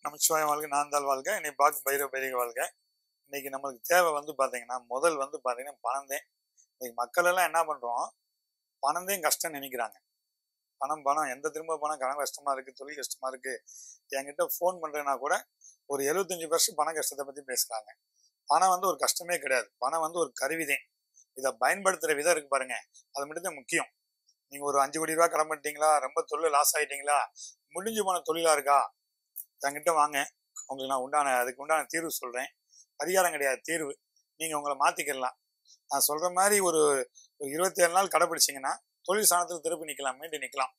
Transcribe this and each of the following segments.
நமச்சிவாய வாழ்க, நான்தாள் வாழ்க, என்னை பார்க்கும் பைரவ பைரக வாழ்க. இன்னைக்கு நம்மளுக்கு தேவை பார்த்தீங்கன்னா, முதல் பார்த்தீங்கன்னா பணம் தான். இன்னைக்கு மக்கள் எல்லாம் என்ன பண்றோம், பணம் தான் கஷ்டம் நினைக்கிறாங்க. பணம் பணம் எந்த திரும்ப பணம், கடன் கஷ்டமா இருக்கு, தொழில் கஷ்டமா இருக்கு. என்கிட்ட ஃபோன் பண்றேன்னா கூட ஒரு 75% பண கஷ்டத்தை பத்தி பேசுறாங்க. பணம் ஒரு கஷ்டமே கிடையாது. பணம் ஒரு கருவிதான். இதை பயன்படுத்துற விதம் இருக்கு பாருங்க, அது மட்டும் தான் முக்கியம். நீங்க ஒரு 5 கோடி ரூபாய் கடன் பண்ணிட்டீங்களா, ரொம்ப தொழில் லாஸ் ஆயிட்டீங்களா, முடிஞ்சு போன தொழிலா இருக்கா, என்கிட்ட வாங்க, உங்களுக்கு நான் அதுக்கு உண்டான தீர்வு சொல்றேன். பரிகாரம் கிடையாது, தீர்வு. நீங்க உங்களை மாத்திக்கலாம். நான் சொல்ற மாதிரி ஒரு 27 நாள் கடைபிடிச்சிங்கன்னா தொழில் சாணத்துல திருப்பி நிக்கலாம், மீண்டு நிக்கலாம்.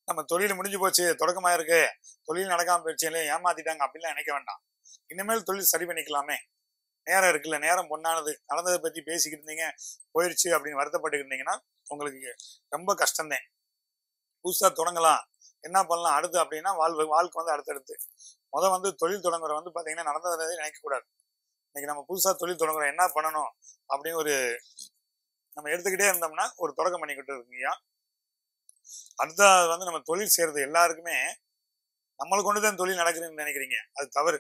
நம்ம தொழில் முடிஞ்சு போச்சு, தொடக்கமா இருக்கு, தொழில் நடக்காம போயிடுச்சு, இல்லையா ஏமாத்திட்டாங்க அப்படின்லாம் நினைக்க வேண்டாம். இனிமேல் தொழில் சரி பண்ணிக்கலாமே, நேரம் இருக்குல்ல, நேரம் பொண்ணானது. நடந்ததை பத்தி பேசிக்கிட்டு இருந்தீங்க, போயிடுச்சு அப்படின்னு வருத்தப்பட்டு இருந்தீங்கன்னா உங்களுக்கு ரொம்ப கஷ்டம்தான். புதுசா தொடங்கலாம், என்ன பண்ணலாம் அடுத்து அப்படின்னா வாழ்க்கை அடுத்தடுத்து. தொழில் தொடங்குற பாத்தீங்கன்னா நடந்ததை நினைக்க கூடாது. இன்னைக்கு நம்ம புதுசா தொழில் தொடங்குறோம், என்ன பண்ணணும் அப்படின்னு நம்ம எடுத்துக்கிட்டே இருந்தோம்னா ஒரு தொடக்கம் பண்ணிக்கிட்டு இருக்கீங்க. அடுத்த நம்ம தொழில் செய்யறது எல்லாருக்குமே நம்மளுக்கு கொண்டுதான் தொழில் நடக்குதுன்னு நினைக்கிறீங்க, அது தவறு.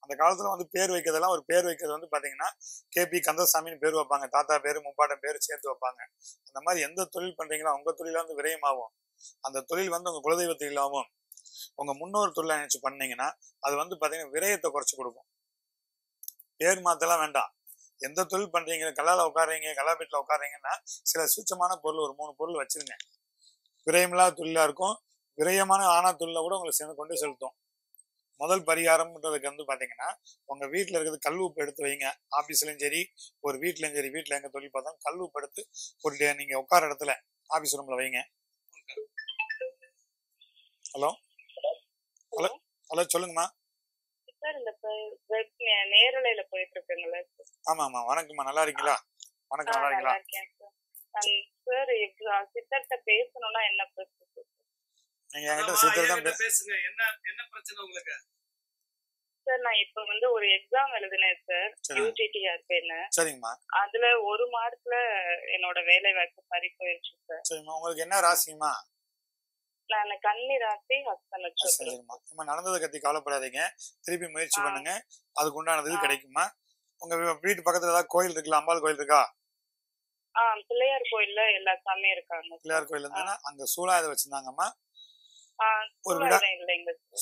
அந்த காலத்துல பேர் வைக்கிறதெல்லாம், ஒரு பேர் வைக்கிறது பாத்தீங்கன்னா KP கந்தசாமின்னு பேர் வைப்பாங்க, தாத்தா பேரு முப்பாட்டம் பேரு சேர்த்து வைப்பாங்க. அந்த மாதிரி எந்த தொழில் பண்றீங்களோ உங்க தொழில விரயமாகும். அந்த தொழில் உங்க குலதெய்வ தொழிலாகவும் உங்க முன்னோர் தொழிலை நினைச்சு பண்ணீங்கன்னா அது பாத்தீங்கன்னா விரயத்தை குறைச்சு கொடுக்கும். பேர் மாத்தெல்லாம் வேண்டாம். எந்த தொழில் பண்றீங்க, கல்லால உட்காடுறீங்க, கல்லா வீட்டுல உட்காடுறீங்கன்னா சில சூட்சமான பொருள், ஒரு 3 பொருள் வச்சிருங்க. விரயமில்லாத தொழிலா இருக்கும். விரயமான ஆனா தொழில கூட உங்களுக்கு சேர்ந்து கொண்டு செலுத்தும். முதல் பரிகாரம்ன்றதுக்கு பாத்தீங்கன்னா, உங்க வீட்டுல இருக்கிறது கல் உப்பு எடுத்து வைங்க. ஆபீஸ்லயும் சரி, ஒரு வீட்லயும் சரி, வீட்டுல எங்க தொழில் பார்த்தா கல் உப்பு எடுத்து ஒரு நீங்க உட்கார இடத்துல ஆபீஸ் ரூம்ல வைங்க. ஹலோ ஹலோ ஹலோ, சொல்லுங்கம்மா. நேரலையில போயிட்டு இருக்குங்களா? ஆமா ஆமா, வணக்கம்மா, நல்லா இருக்கீங்களா? வணக்கம், நல்லா இருக்கீங்களா? சார், சித்தர்கிட்ட பேசணும்னா என்ன பிரச்சனை? நீங்க என்கிட்ட சித்தர் தான் பேசுங்க. என்ன பிரச்சனை உங்களுக்கு? சார், நான் இப்ப ஒரு எக்ஸாம் எழுதினேன் சார், UGTRPன்னு. சரிங்கம்மா. அதுல 1 மார்க்ல என்னோட வேலை வாய்ப்பு பறி போயிருச்சு சார். சரிம்மா, உங்களுக்கு என்ன ராசிங்கம்மா? நான் கன்னி ராசி, ஹஸ்த நட்சத்திரம். சரிம்மா, நம்ம நடந்ததை பத்தி கவலைப்படாதீங்க, திருப்பி முயற்சி பண்ணுங்க, அதுக்கு உண்டானது கிடைக்குமா. உங்க வீட்டு பக்கத்துல ஏதாவது கோயில் இருக்குல்ல, அம்பாள் கோயில் இருக்கா? பிள்ளையார் கோயில்ல எல்லா சாமியும் இருக்காங்க. பிள்ளையார் கோயில் இருந்தா அங்க சூலாயுதம் வச்சிருந்தாங்கம்மா. ஒரு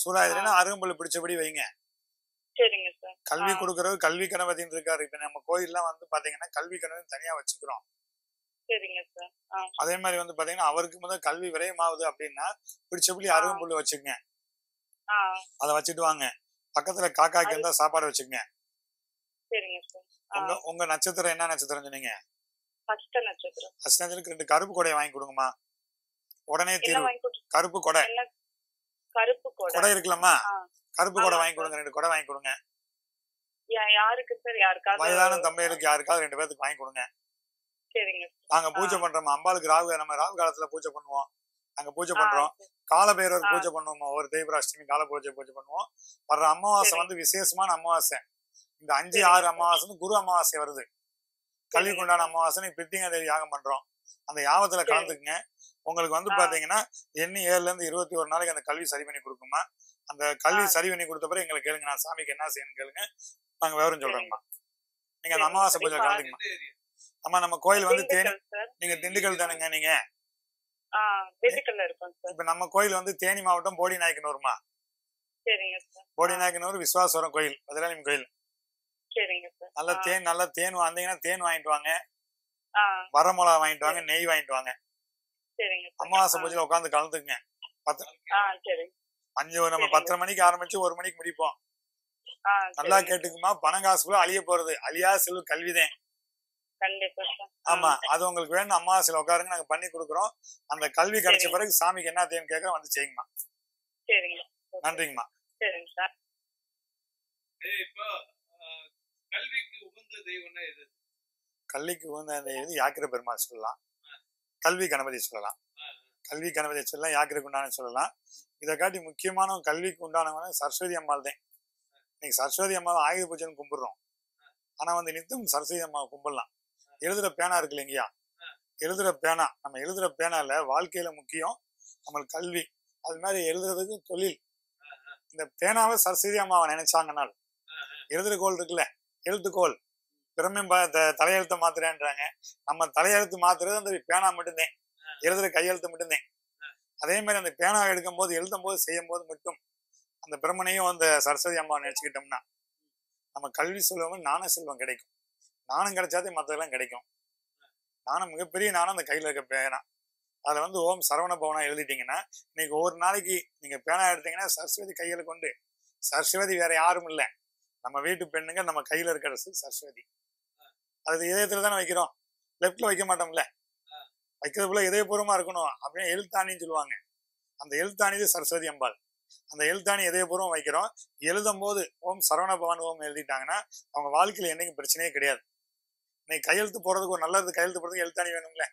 சூலாயுதம் அருகம்புல் பிடிச்சபடி வைங்க. சரிங்க சார். கல்வி கொடுக்கறது கல்வி கணபதினு இருக்காரு. இப்ப நம்ம கோயில்லாம் பாத்தீங்கன்னா கல்வி கணபதி தனியா வச்சுக்கிறோம். சரிங்க சார். அதே மாதிரி பாத்தீங்கன்னா அவருக்கு முதல் கல்வி விரயமாகுது அப்படின்னா பிடிச்சபடி அருகம்புல் வச்சுக்கங்க, அதை வச்சுட்டு வாங்க. பக்கத்துல காக்காக்கு இருந்தா சாப்பாடு வச்சுக்கங்க. சரிங்க சார். உங்க நட்சத்திரம் என்ன நட்சத்திரம் சொன்னீங்க? ஹஸ்த நட்சத்திரம். ஹஸ்த நட்சத்திரத்துக்கு 2 கருப்பு கொடையை வாங்கி கொடுங்கம்மா. உடனே தீர்வு. கருப்பு கொடை, கருப்பு கொடை இருக்குல்லம்மா, கருப்பு கொடை வாங்கி கொடுங்க. 2 கொடை வாங்கி கொடுங்க. யாருக்கு சார்? யாருக்காவது? வயதான தம்பைகளுக்கு யாருக்காவது 2 பேருக்கு வாங்கி கொடுங்க. சரிங்க. நாங்க பூஜை பண்றோம் அம்பாளுக்கு. நம்ம ராகு காலத்துல பூஜை பண்ணுவோம், நாங்க பூஜை பண்றோம். கால பைரவருக்கு பூஜை பண்ணுவோம், ஒரு தேய்பிராஷ்டமி கால பூஜை பண்ணுவோம். வர்ற அமாவாசை விசேஷமான அமாவாசை. இந்த 5, 6 அமாவாசை குரு அமாவாசை வருது, கல்விக்கு உண்டான அமாவாசை. பிரிட்டிங்க தேவி யாகம் பண்றோம், அந்த யாகத்துல கலந்துக்குங்க. உங்களுக்கு பாத்தீங்கன்னா எண்ணி 7ல இருந்து 21 நாளைக்கு அந்த கல்வி சரி பண்ணி கொடுக்குமா. அந்த கல்வி சரி பண்ணி கொடுத்த பிறகு எங்களை கேளுங்க, நான் சாமிக்கு என்ன செய்யணும் கேளுங்க, நாங்க விவரம் சொல்றோம்மா. நீங்க அந்த அமாவாசை பூஜை கலந்துக்குமா. ஆமா, நம்ம கோயில் தேனி. நீங்க திண்டுக்கல் தானுங்க? நீங்க இப்ப நம்ம கோயில் தேனி மாவட்டம் போடி நாயக்கனூர்மா. போடி நாயக்கனூர் விஸ்வாசவரம் கோயில், பதிலாளிம் கோயில். நல்ல தேன் வந்தீங்கன்னா தேன் வாங்கிட்டு வாங்க, வரமிளகா வாங்கிட்டு வாங்க, நெய் வாங்கிட்டு வாங்க. அமாவாசை பூஜையில உட்காந்து கலந்துக்குங்க. நம்ம 10:30 மணிக்கு ஆரம்பிச்சு 1 மணிக்கு முடிப்போம். நல்லா கேட்டுக்குமா, பணம் காசு கூட அழிய போறது, அழியா செல்வ கல்விதான். ஆமா, அது உங்களுக்கு வேணும். அமாவாசையில உட்காருங்க, நாங்க பண்ணி கொடுக்குறோம். அந்த கல்வி கிடைச்ச பிறகு சாமிக்கு என்ன தேவைன்னு கேட்க செய்யுங்கம்மா. நன்றிங்கம்மா. கல்விக்கு உகந்த தெய்வம் யாக்கிர பெருமாள் சொல்லலாம், கல்வி கணபதி சொல்லலாம். கல்வி கணபதி சொல்லலாம், யாக்கிரக்கு உண்டான சொல்லலாம். இதை காட்டி முக்கியமான கல்விக்கு உண்டானவங்க சரஸ்வதி அம்மாள் தான். இன்னைக்கு சரஸ்வதி அம்மாவை ஆயுத பூஜைன்னு கும்பிடுறோம். ஆனா நித்தம் சரஸ்வதி அம்மாவை கும்பிடலாம். எழுதுற பேனா இருக்கு இல்லைங்கய்யா, எழுதுற பேனா, நம்ம எழுதுற பேனால வாழ்க்கையில முக்கியம் நம்மளுக்கு கல்வி. அது மாதிரி எழுதுறதுக்கு தொழில். இந்த பேனாவை சரஸ்வதி அம்மாவை நினைச்சாங்கனால் எழுதுகோல் இருக்குல்ல, எழுத்துக்கோல் பிரமே தலையெழுத்தை மாத்துறேன்றாங்க. நம்ம தலையெழுத்து மாத்துறது அந்த பேனா மட்டும்தான், எழுதுற கையெழுத்து மட்டும்தான். அதே மாதிரி அந்த பேனா எடுக்கும் போது எழுதும் போது செய்யும் போது மட்டும் அந்த பிரம்மனையும் அந்த சரஸ்வதி அம்மாவை நினைச்சுக்கிட்டோம்னா நம்ம கல்வி செல்வம் ஞான செல்வம் கிடைக்கும். நாணம் கிடைச்சாதே மற்றதெல்லாம் கிடைக்கும். நாணம் மிகப்பெரிய நாணம் அந்த கையில இருக்க பேனா. அதுல வந்து ஓம் சரவண பவனா எழுதிட்டீங்கன்னா இன்னைக்கு ஒரு நாளைக்கு நீங்க பேனா எடுத்தீங்கன்னா சரஸ்வதி கையில கொண்டு, சரஸ்வதி வேற யாரும் இல்லை, நம்ம வீட்டு பெண்ணுங்க நம்ம கையில இருக்கிறது சரஸ்வதி. அது இதயத்துல தானே வைக்கிறோம், லெப்ட்ல வைக்க மாட்டோம்ல. வைக்கிறது போல இதயபூர்வமா இருக்கணும் அப்படின்னு எழுத்தாணின்னு சொல்லுவாங்க. அந்த எழுத்தாணி சரஸ்வதி அம்பாள். அந்த எழுத்தாணி இதயபூர்வம் வைக்கிறோம். எழுதும் போது ஓம் சரவண பவன் ஓம் எழுதிட்டாங்கன்னா அவங்க வாழ்க்கையில என்னைக்கும் பிரச்சனையே கிடையாது. இன்னைக்கு கையெழுத்து போறதுக்கு ஒரு நல்லது கையெழுத்து போறதுக்கு எழுத்தாணி வேணும்ல.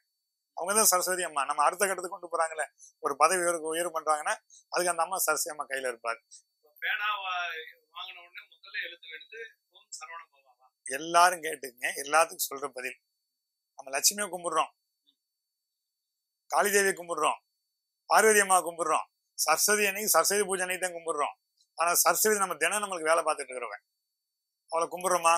அவங்கதான் சரஸ்வதி அம்மா. நம்ம அடுத்த கட்டத்துக்கு கொண்டு போறாங்களே, ஒரு பதவி உயர்வு பண்றாங்கன்னா அதுக்கு அந்த அம்மா சரஸ்வதி அம்மா கையில இருப்பாரு. எல்லாரும் கேட்டுங்க, எல்லாத்துக்கும் சொல்ற பதில். நம்ம லட்சுமியை கும்பிடுறோம், காளி தேவியை கும்பிடுறோம், பார்வதி அம்மா கும்பிடுறோம், சரஸ்வதி அன்னைக்கு சரஸ்வதி பூஜை அன்னைக்கு தான் கும்பிடுறோம். ஆனா சரஸ்வதி நம்ம தினம் நம்மளுக்கு வேலை பார்த்துட்டு இருக்கிறவன், அவளை கும்பிடுறோமா?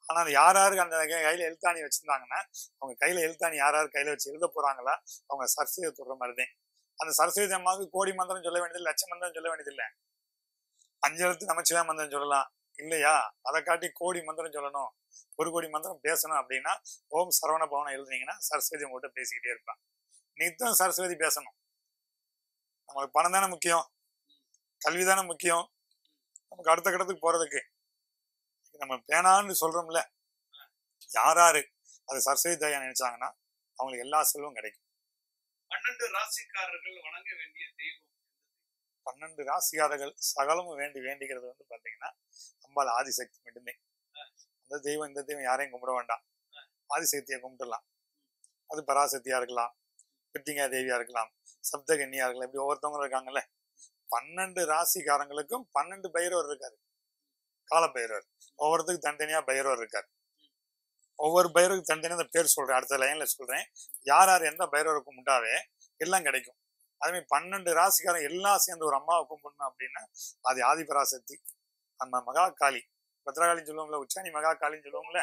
ஆனா அது யாராருக்கு அந்த கையில எழுத்தாணி வச்சிருந்தாங்கன்னா அவங்க கையில எழுத்தாணி யாராரு கையில வச்சு எழுத போறாங்களா அவங்க சரஸ்வதியை தொடுற மாதிரிதான். அந்த சரஸ்வதி அம்மாவுக்கு கோடி மந்திரம் சொல்ல வேண்டியது, லட்சம் மந்திரம் சொல்ல வேண்டியது இல்லை. 5 எழுத்து நமச்சிவாய மந்திரம் சொல்லலாம் இல்லையா? அதை காட்டி கோடி மந்திரம் சொல்லணும், 1 கோடி மந்திரம் பேசணும் அப்படின்னா ஓம் சரவண பவனம் எழுதுனீங்கன்னா சரஸ்வதி உங்கள்கிட்ட பேசிக்கிட்டே இருப்பான். நித்தம் சரஸ்வதி பேசணும். நம்மளுக்கு பணம் தானே முக்கியம், கல்வி தானே முக்கியம். நமக்கு அடுத்த கட்டத்துக்கு போறதுக்கு நம்ம பேனான்னு சொல்றோம்ல, யாராரு அது சரஸ்வதி தாயா நினைச்சாங்கன்னா அவங்களுக்கு எல்லா செல்வம் கிடைக்கும். 12 ராசிக்காரர்கள் வணங்க வேண்டிய தெய்வம். 12 ராசிக்காரர்கள் சகலமும் வேண்டிக்கிறது வந்து பாத்தீங்கன்னா அம்பாள் ஆதிசக்தி மட்டுமே. அந்த தெய்வம் இந்த தெய்வம் யாரையும் கும்பிட வேண்டாம், ஆதிசக்தியை கும்பிட்டுலாம். அது பராசக்தியா இருக்கலாம், பிரித்திங்கா தேவியா இருக்கலாம், சப்தகன்னியா இருக்கலாம். இப்படி ஒவ்வொருத்தவங்களும் இருக்காங்கல்ல. 12 ராசிக்காரங்களுக்கும் 12 பைரவர் இருக்காரு, கால பைரவர். ஒவ்வொருத்துக்கும் தனித்தனியா பைரவர் இருக்காரு. ஒவ்வொரு பைரவருக்கு தனித்தனியா பேர் சொல்றேன், அடுத்த லைன்ல சொல்றேன். யார் யார் எந்த பைரவரை கும்பிட்டாவே எல்லாம் கிடைக்கும். அதுமாதிரி 12 ராசிக்காரன் எல்லாம் சேர்ந்து ஒரு அம்மாவை கும்பிடணும் அப்படின்னா அது ஆதிபராசக்தி. நம்ம மகா காளி, பத்ரகாளின்னு சொல்லுவோம்ல, உச்சாணி மகா காளின்னு சொல்லுவோம்ல,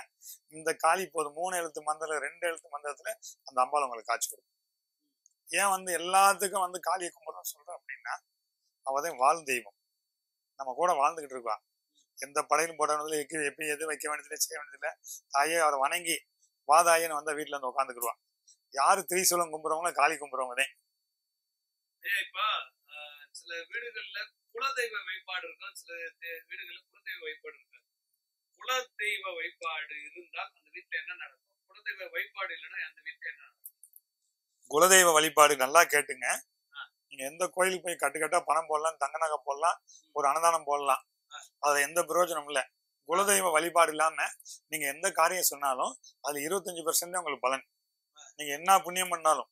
இந்த காளி இப்போது 3 எழுத்து மந்திரம் 2 எழுத்து மந்திரத்துல அந்த அம்பாள் உங்களுக்கு காட்சி கொடுக்கும். ஏன் வந்து எல்லாத்துக்கும் வந்து காளியை கும்பிடணும்னு சொல்றோம் அப்படின்னா அவதான் வாழ் தெய்வம், நம்ம கூட வாழ்ந்துகிட்டு இருக்கா. எந்த படையிலும் போட்டதுல எப்படி எது வைக்க வேண்டியதில்லை, செய்ய வேண்டியதில்லை. தாயே அவரை வணங்கி வாதாயின்னு வந்தா வீட்டுல வந்து உட்காந்துக்கிடுவான். யாரு திரிசூலம் கும்பிடுறவங்களோ காளி கும்பிடுறவங்களே. இப்ப சில வீடுகள்ல குலதெய்வ வழிபாடு இருக்கும், சில வீடுகள்ல குலதெய்வ வழிபாடு இருக்காது. குலதெய்வ வழிபாடு இருந்தால் அந்த வீட்டுல என்ன நடக்கும், குலதெய்வ வழிபாடு இல்லைன்னா அந்த வீட்டுல என்ன நடக்கும்? குலதெய்வ வழிபாடு நல்லா கேட்டுங்க. நீங்க எந்த கோயிலுக்கு போய் கட்டுக்கட்டா பணம் போடலாம், தங்க நகை போடலாம், ஒரு அன்னதானம் போடலாம், அதுல எந்த பிரயோஜனம் இல்லை. குலதெய்வ வழிபாடு இல்லாம நீங்க எந்த காரியம் சொன்னாலும் அதுல 25% உங்களுக்கு பலன். நீங்க என்ன புண்ணியம் பண்ணாலும்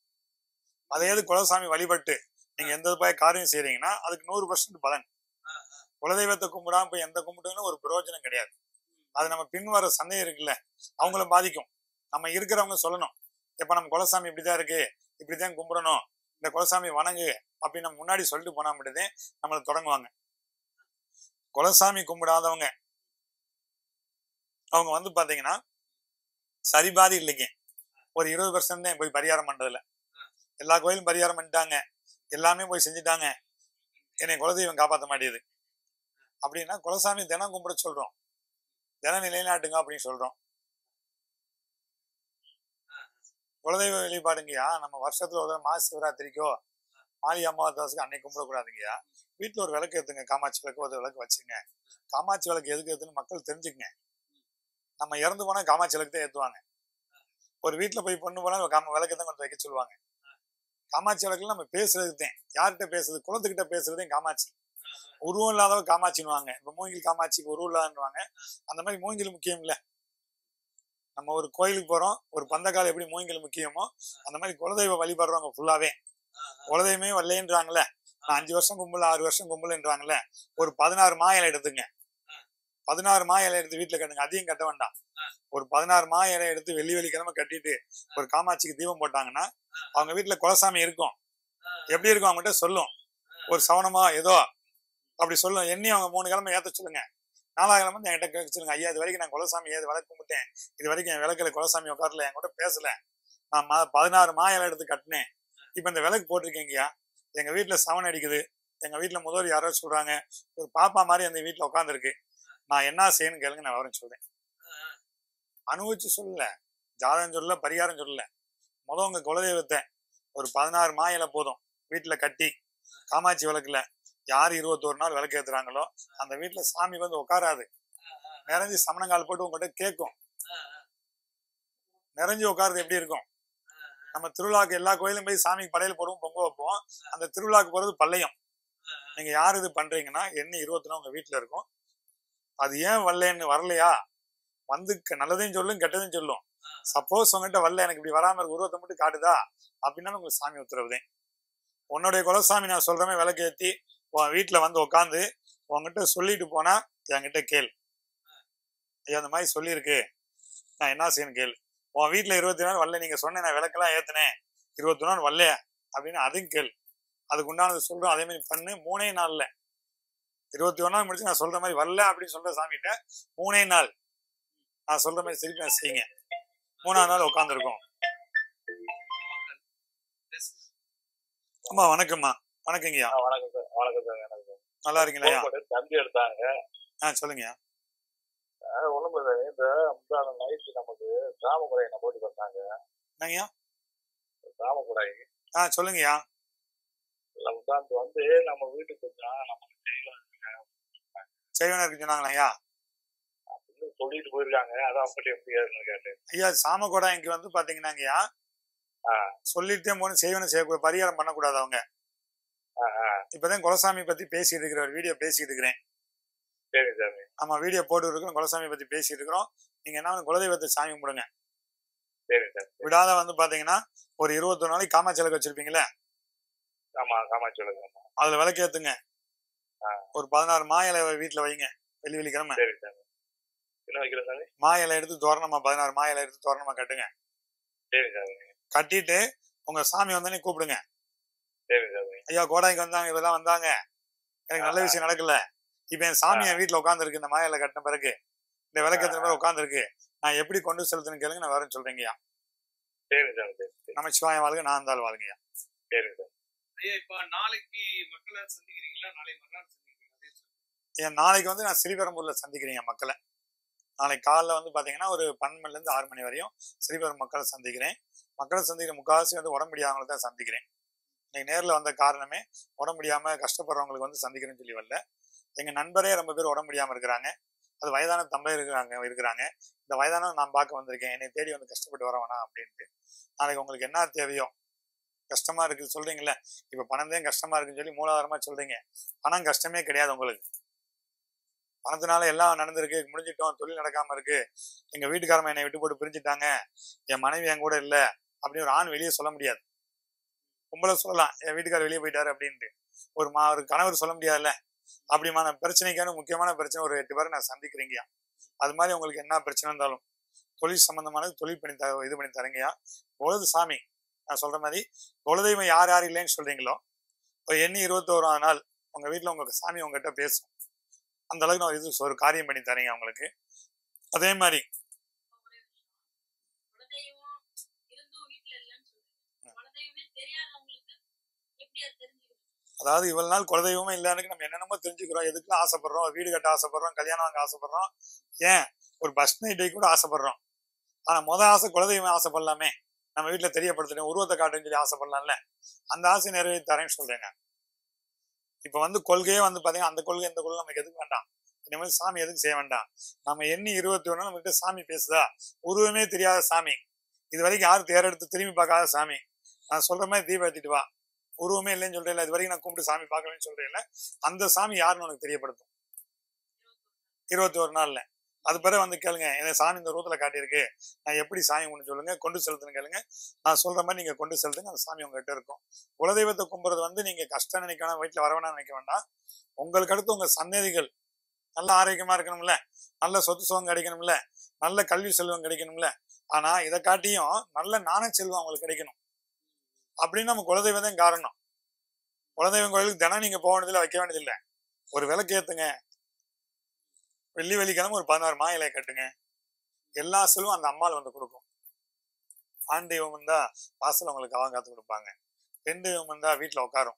அதையாவது குலசாமி வழிபட்டு நீங்க எந்த காரியம் செய்யறீங்கன்னா அதுக்கு 100% பலன். குலதெய்வத்தை கும்பிடாம போய் எந்த கும்பிட்டுன்னு ஒரு பிரயோஜனம் கிடையாது. அது நம்ம பின் வர சந்தேகம் இருக்குல்ல, அவங்கள பாதிக்கும். நம்ம இருக்கிறவங்க சொல்லணும், இப்ப நம்ம குலசாமி இப்படிதான் இருக்கு, இப்படிதான் கும்பிடணும், இந்த குலசாமி வணங்கு அப்படின்னு நம்ம முன்னாடி சொல்லிட்டு போனா மட்டும்தான் நம்மளை தொடங்குவாங்க. குலசாமி கும்பிடாதவங்க அவங்க வந்து பாத்தீங்கன்னா சரிபாதி இல்லைங்க, ஒரு 20% தான் போய் பரிகாரம் பண்றதுல. எல்லா கோயிலும் பரிகாரம் பண்ணிட்டாங்க, எல்லாமே போய் செஞ்சுட்டாங்க, என்னை குலதெய்வம் காப்பாற்ற மாட்டேது அப்படின்னா குலசாமி தினம் கும்பிட சொல்றோம், தினம் நிலைநாட்டுங்க அப்படின்னு சொல்றோம். குலதெய்வ வழிபாடுங்கய்யா நம்ம வருஷத்துல ஒரு மாச சிவராத்திரிக்கோ மாலி அமாவாசைக்கு அன்னைக்கு கும்பிடக்கூடாதுங்கய்யா. வீட்டுல ஒரு விளக்கு ஏத்துங்க, காமாட்சி விளக்கு ஒரு விளக்கு வச்சுங்க. காமாட்சி விளக்கு எதுக்கு ஏத்துன்னு மக்கள் தெரிஞ்சுக்குங்க. நம்ம இறந்து போனா காமாட்சி விளக்கு தான் ஏத்துவாங்க. ஒரு வீட்டுல போய் பொண்ணு போனா விளக்கு தான் கொஞ்சம் வைக்க சொல்லுவாங்க. காமாட்சி விளக்குல நம்ம பேசுறதுதான், யார்கிட்ட பேசுறது, குளத்துக்கிட்ட பேசுறதையும் காமாட்சி. உருவம் இல்லாதவ காமாட்சின்னுவாங்க. இப்ப மூங்கில் காமாட்சிக்கு உருவம் இல்லாதன்னுவாங்க. அந்த மாதிரி மூங்கில் முக்கியம் இல்ல. நம்ம ஒரு கோயிலுக்கு போறோம், ஒரு பந்தக்கால எப்படி மூங்கில் முக்கியமோ அந்த மாதிரி குலதெய்வ வழிபடுறவங்க ஃபுல்லாவே குலதெய்வமே வரலன்றாங்களே, நான் 5 வருஷம் கும்பல 6 வருஷம் கும்பலன்றாங்களே, ஒரு 16 மா இலை எடுத்துங்க. 16 மா இலை எடுத்து வீட்டுல கட்டுங்க, அதையும் கட்ட வேண்டாம். ஒரு 16 மா இலை எடுத்து வெள்ளிக்கிழமை கட்டிட்டு ஒரு காமாட்சிக்கு தீபம் போட்டாங்கன்னா அவங்க வீட்டுல குலசாமி இருக்கும். எப்படி இருக்கும் அவங்ககிட்ட சொல்லும், ஒரு சவனமா ஏதோ அப்படி சொல்லும். எண்ணி அவங்க 3 கிழமை ஏற்ற சொல்லுங்க. 4ஆவது கிழமை வந்து என்கிட்ட கேட்க ஐயா இது வரைக்கும் நான் குலசாமி ஏது விளக்கு கும்பிட்டேன், இது வரைக்கும் என் விளக்குல குலசாமி உட்காரல, என் கூட பேசல, நான் 16 மாலை எடுத்து கட்டினேன், இப்ப இந்த விளக்கு போட்டிருக்கீங்கயா, எங்க வீட்டுல சவன் அடிக்குது, எங்க வீட்டுல முதல் யாரோ சொல்றாங்க, ஒரு பாப்பா மாதிரி அந்த வீட்டுல உட்காந்துருக்கு, நான் என்ன செய்யணும் கேளுங்க, நான் விவரம் சொல்றேன். அனுபவிச்சு சொல்லல, ஜாதகம் சொல்லல, பரிகாரம் சொல்லல. உங்க குலதெய்வத்தை ஒரு 16 மாயில போதும் வீட்டுல கட்டி காமாட்சி விளக்குல யார் 21 நாள் விளக்கு ஏத்துறாங்களோ அந்த வீட்டுல சாமி வந்து உட்காராது, நிறைஞ்சு சமணங்கால் போட்டு உங்ககிட்ட கேட்கும். நிறைஞ்சு உட்காருது எப்படி இருக்கும்? நம்ம திருவிழாக்கு எல்லா கோயிலும் போய் சாமிக்கு படையில போடுவோம், பொங்க வைப்போம். அந்த திருவிழாக்கு போறது பள்ளையம். நீங்க யார் இது பண்றீங்கன்னா என்ன 20 நாள் உங்க வீட்டுல இருக்கும். அது ஏன் வரலன்னு வரலையா வந்து நல்லதையும் சொல்லும் கெட்டதையும் சொல்லும். சப்போஸ் உங்ககிட்ட வரல, எனக்கு இப்படி வராம இருக்கு, உருவத்தை மட்டும் காட்டுதா அப்படின்னா உங்களுக்கு சாமி உத்தரவுதேன். உன்னுடைய குலசாமி நான் சொல்றமே விளக்கு ஏற்றி உன் வீட்டுல வந்து உட்காந்து உங்ககிட்ட சொல்லிட்டு போனா என்கிட்ட கேள், ஐயா அந்த மாதிரி சொல்லியிருக்கு, நான் என்ன செய்யணும் கேள். உன் வீட்டுல 20 நாள் வரல, நீங்க சொன்ன நான் விளக்கெல்லாம் ஏத்தினேன், 20 நாள் வரல அப்படின்னு அதையும் கேள். அதுக்கு உண்டானது சொல்றோம், அதே மாதிரி பண்ணு. 3 நாள்ல 21 நாள் முடிச்சு நான் சொல்ற மாதிரி வரல அப்படின்னு சொல்ற சாமிகிட்ட 3 நாள் நான் சொல்ற மாதிரி திருப்பி நான் செய்யுங்க. 3ஆவது நாள் உட்காந்துருக்கோம். அம்மா வணக்கம்மா. வணக்கங்கய்யா. வணக்கம் சார். வணக்கம் சார். வணக்கம். நல்லா இருக்கீங்களா? தம்பி எடுத்தாங்க. சொல்லுங்க. ஒண்ணும் இல்லை, இந்த முந்தான நைட்டு நமக்கு சாமக்குறையை நம்ம போட்டு வந்தாங்க. என்னங்கய்யா? சாமக்குறை. சொல்லுங்கய்யா. முந்தாந்து வந்து நம்ம வீட்டுக்கு கொஞ்சம் நமக்கு செய்வன இருக்கு சொன்னாங்களாய்யா? அப்படின்னு சொல்லிட்டு போயிருக்காங்க. அதான் அவங்ககிட்ட எப்படி கேட்டேன். ஐயா சாமக்கோடா இங்க வந்து பாத்தீங்கன்னாங்கய்யா சொல்லிட்டே போன செய்வன செய்யக்கூடாது, பரிகாரம் பண்ணக்கூடாது. அவங்க இப்பதான் குலசாமி பத்தி பேசிட்டு இருக்கிற ஒரு வீடியோ பேசிட்டு இருக்கிறேன். சரி சாமி. ஆமா வீடியோ போட்டு இருக்கிறோம், குலசாமி பத்தி பேசிட்டு இருக்கிறோம். நீங்க என்ன குலதெய்வத்தை சாமி கும்பிடுங்க. சரி சார். விடாத வந்து பாத்தீங்கன்னா ஒரு 21 நாளைக்கு காமாட்சி விளக்கு வச்சிருப்பீங்களே? ஆமா காமாட்சி விளக்கு. அதுல விளக்கு ஏத்துங்க. ஒரு 16 மாயில வீட்டுல வைங்க, வெள்ளிக்கிழமை. சரி சார். என்ன வைக்கிறேன் சாமி? மாயில எடுத்து தோரணமா 16 மாயில எடுத்து தோரணமா கட்டுங்க. சரி சாமி. கட்டிட்டு உங்க சாமி வந்தோடனே கூப்பிடுங்க. சரி சாமி. ஐயா கோடாய்க்கு வந்தாங்க, இதெல்லாம் வந்தாங்க, எனக்கு நல்ல விஷயம் நடக்கல, இப்ப என் சாமி என் வீட்டுல உட்கார்ந்து இருக்கு, இந்த மாயில கட்டின பிறகு இந்த விளக்கத்துல பிறகு உட்கார்ந்து இருக்கு, நான் எப்படி கொண்டு செலுத்துன்னு கேளுங்க, நான் வரேன்னு சொல்றேங்கய்யா. சரி சார். நம்ம சிவாயம் வாழ்க, நான் இருந்தாலும் வாழ்ங்கய்யா. சரி சார். ஐயா இப்ப நாளைக்கு மக்களை சந்திக்கிறீங்களா? நாளை மறுநாள் சந்திக்கிறீங்களா? நாளைக்கு வந்து நான் ஸ்ரீபெரும்பூர்ல சந்திக்கிறேன் மக்களை. நாளைக்கு காலைல வந்து பாத்தீங்கன்னா ஒரு 12 மணில இருந்து 6 மணி வரையும் ஸ்ரீபெரும் மக்களை சந்திக்கிறேன். மக்களை சந்திக்கிற முக்காவாசி வந்து உடம்பு முடியாதவங்களை தான் சந்திக்கிறேன். இன்னைக்கு நேரில் வந்த காரணமே உடம்பு முடியாம கஷ்டப்படுறவங்களுக்கு வந்து சந்திக்கிறேன்னு சொல்லி வரல. எங்க நண்பரே ரொம்ப பேர் உடம்பு முடியாம இருக்கிறாங்க. அது வயதான தம்பை இருக்கிறாங்க. இந்த வயதான நான் பார்க்க வந்திருக்கேன், என்னை தேடி வந்து கஷ்டப்பட்டு வர வேணாம் அப்படின்ட்டு. நாளைக்கு உங்களுக்கு என்ன தேவையோ, கஷ்டமா இருக்குது சொல்றீங்கல்ல, இப்ப பணம் தான் கஷ்டமா இருக்குன்னு சொல்லி மூலாதாரமா சொல்றீங்க. பணம் கஷ்டமே கிடையாது உங்களுக்கு. பணத்தினால எல்லாம் நடந்திருக்கு, முடிஞ்சிட்டோம், தொழில் நடக்காம இருக்கு, எங்க வீட்டுக்காரமா என்னை விட்டு போட்டு பிரிஞ்சுட்டாங்க, என் மனைவி என் கூட இல்லை அப்படின்னு ஒரு ஆண் வெளியே சொல்ல முடியாது. கும்பல சொல்லலாம் என் வீட்டுக்காரர் வெளியே போயிட்டாரு அப்படின்ட்டு. ஒரு கணவர் சொல்ல முடியாதுல்ல. அப்படிமான பிரச்சனைக்கான முக்கியமான பிரச்சனை ஒரு 8 பேரை நான் சந்திக்கிறேங்கய்யா. அது மாதிரி உங்களுக்கு என்ன பிரச்சனை இருந்தாலும் தொழில் சம்பந்தமானது தொழில் பண்ணி இது பண்ணி தரேங்கய்யா. பொழுது சாமி நான் சொல்ற மாதிரி குலதெய்வம் யார் யார் இல்லைன்னு சொல்றீங்களோ ஒரு எண்ணி 21ஆவது நாள் உங்க வீட்டுல உங்க சாமி உங்ககிட்ட பேசும். அந்த அளவுக்கு நான் இது ஒரு காரியம் பண்ணி தரேங்க உங்களுக்கு. அதே மாதிரி அதாவது இவ்வளவு நாள் குலதெய்வமே இல்லைன்னு நம்ம என்னென்னமோ தெரிஞ்சுக்கிறோம், எதுக்குலாம் ஆசைப்படுறோம், வீடு கட்ட ஆசைப்படுறோம், கல்யாணம் வாங்க ஆசைப்படுறோம், ஏன் ஒரு பஸ் நைட்டை கூட ஆசைப்படுறோம். ஆனா ஆசை குலதெய்வம் ஆசைப்படலாமே, நம்ம வீட்டுல தெரியப்படுத்துறேன், உருவத்தை காட்டுன்னு சொல்லி ஆசைப்படலாம்ல. அந்த ஆசை நிறைவேற்றி தரேன்னு சொல்றேங்க. இப்ப வந்து கொள்கையே வந்து பாத்தீங்கன்னா அந்த கொள்கை இந்த கொள்கை நமக்கு எதுக்கு வேண்டாம். இனிமேல் சாமி எதுக்கு செய்ய வேண்டாம். நம்ம எண்ணி 21 நம்ம கிட்ட சாமி பேசுதா, உருவமே தெரியாத சாமி, இது வரைக்கும் யாரும் தேரெடுத்து திரும்பி பார்க்காத சாமி, நான் சொல்ற மாதிரி தீபம் ஏத்திட்டு வா, உருவமே இல்லைன்னு சொல்றேன், இது வரைக்கும் நான் கும்பிட்டு சாமி பார்க்கலன்னு சொல்றேன், அந்த சாமி யாருன்னு உனக்கு தெரியப்படுத்தும் 21 நாள்ல. அது பிறகு வந்து கேளுங்க, என் சாமி இந்த உருவத்துல காட்டியிருக்கு, நான் எப்படி சாமி கொண்டு சொல்லுங்க, கொண்டு செலுத்துன்னு கேளுங்க, நான் சொல்ற மாதிரி நீங்க கொண்டு செலுத்துங்க, அந்த சாமி உங்ககிட்ட இருக்கும். குலதெய்வத்தை கும்புறது வந்து நீங்க கஷ்டம் நினைக்க வேணாம், வீட்டுல வர வேணாம் நினைக்க வேண்டாம். உங்களுக்கு அடுத்து உங்க சன்னதிகள் நல்ல ஆரோக்கியமா இருக்கணும்ல, நல்ல சொத்து சுகம் கிடைக்கணும்ல, நல்ல கல்வி செல்வம் கிடைக்கணும்ல. ஆனா இதை காட்டியும் நல்ல நாண செல்வம் அவங்களுக்கு கிடைக்கணும் அப்படின்னு நம்ம குலதெய்வம் தான் காரணம். குலதெய்வம் கோயிலுக்கு தினம் நீங்க போக வேண்டியதில்லை, வைக்க வேண்டியதில்லை. ஒரு விளக்கு ஏத்துங்க, வெள்ளிக்கிழமை ஒரு 16 மா இலையை கட்டுங்க, எல்லா செல்வம் அந்த அம்மாள் வந்து கொடுக்கும். ஆண் தெய்வம் இருந்தா வாசல் உங்களுக்கு அவங்க காத்து கொடுப்பாங்க, பெண் தெய்வம் இருந்தா வீட்டுல உட்காரும்.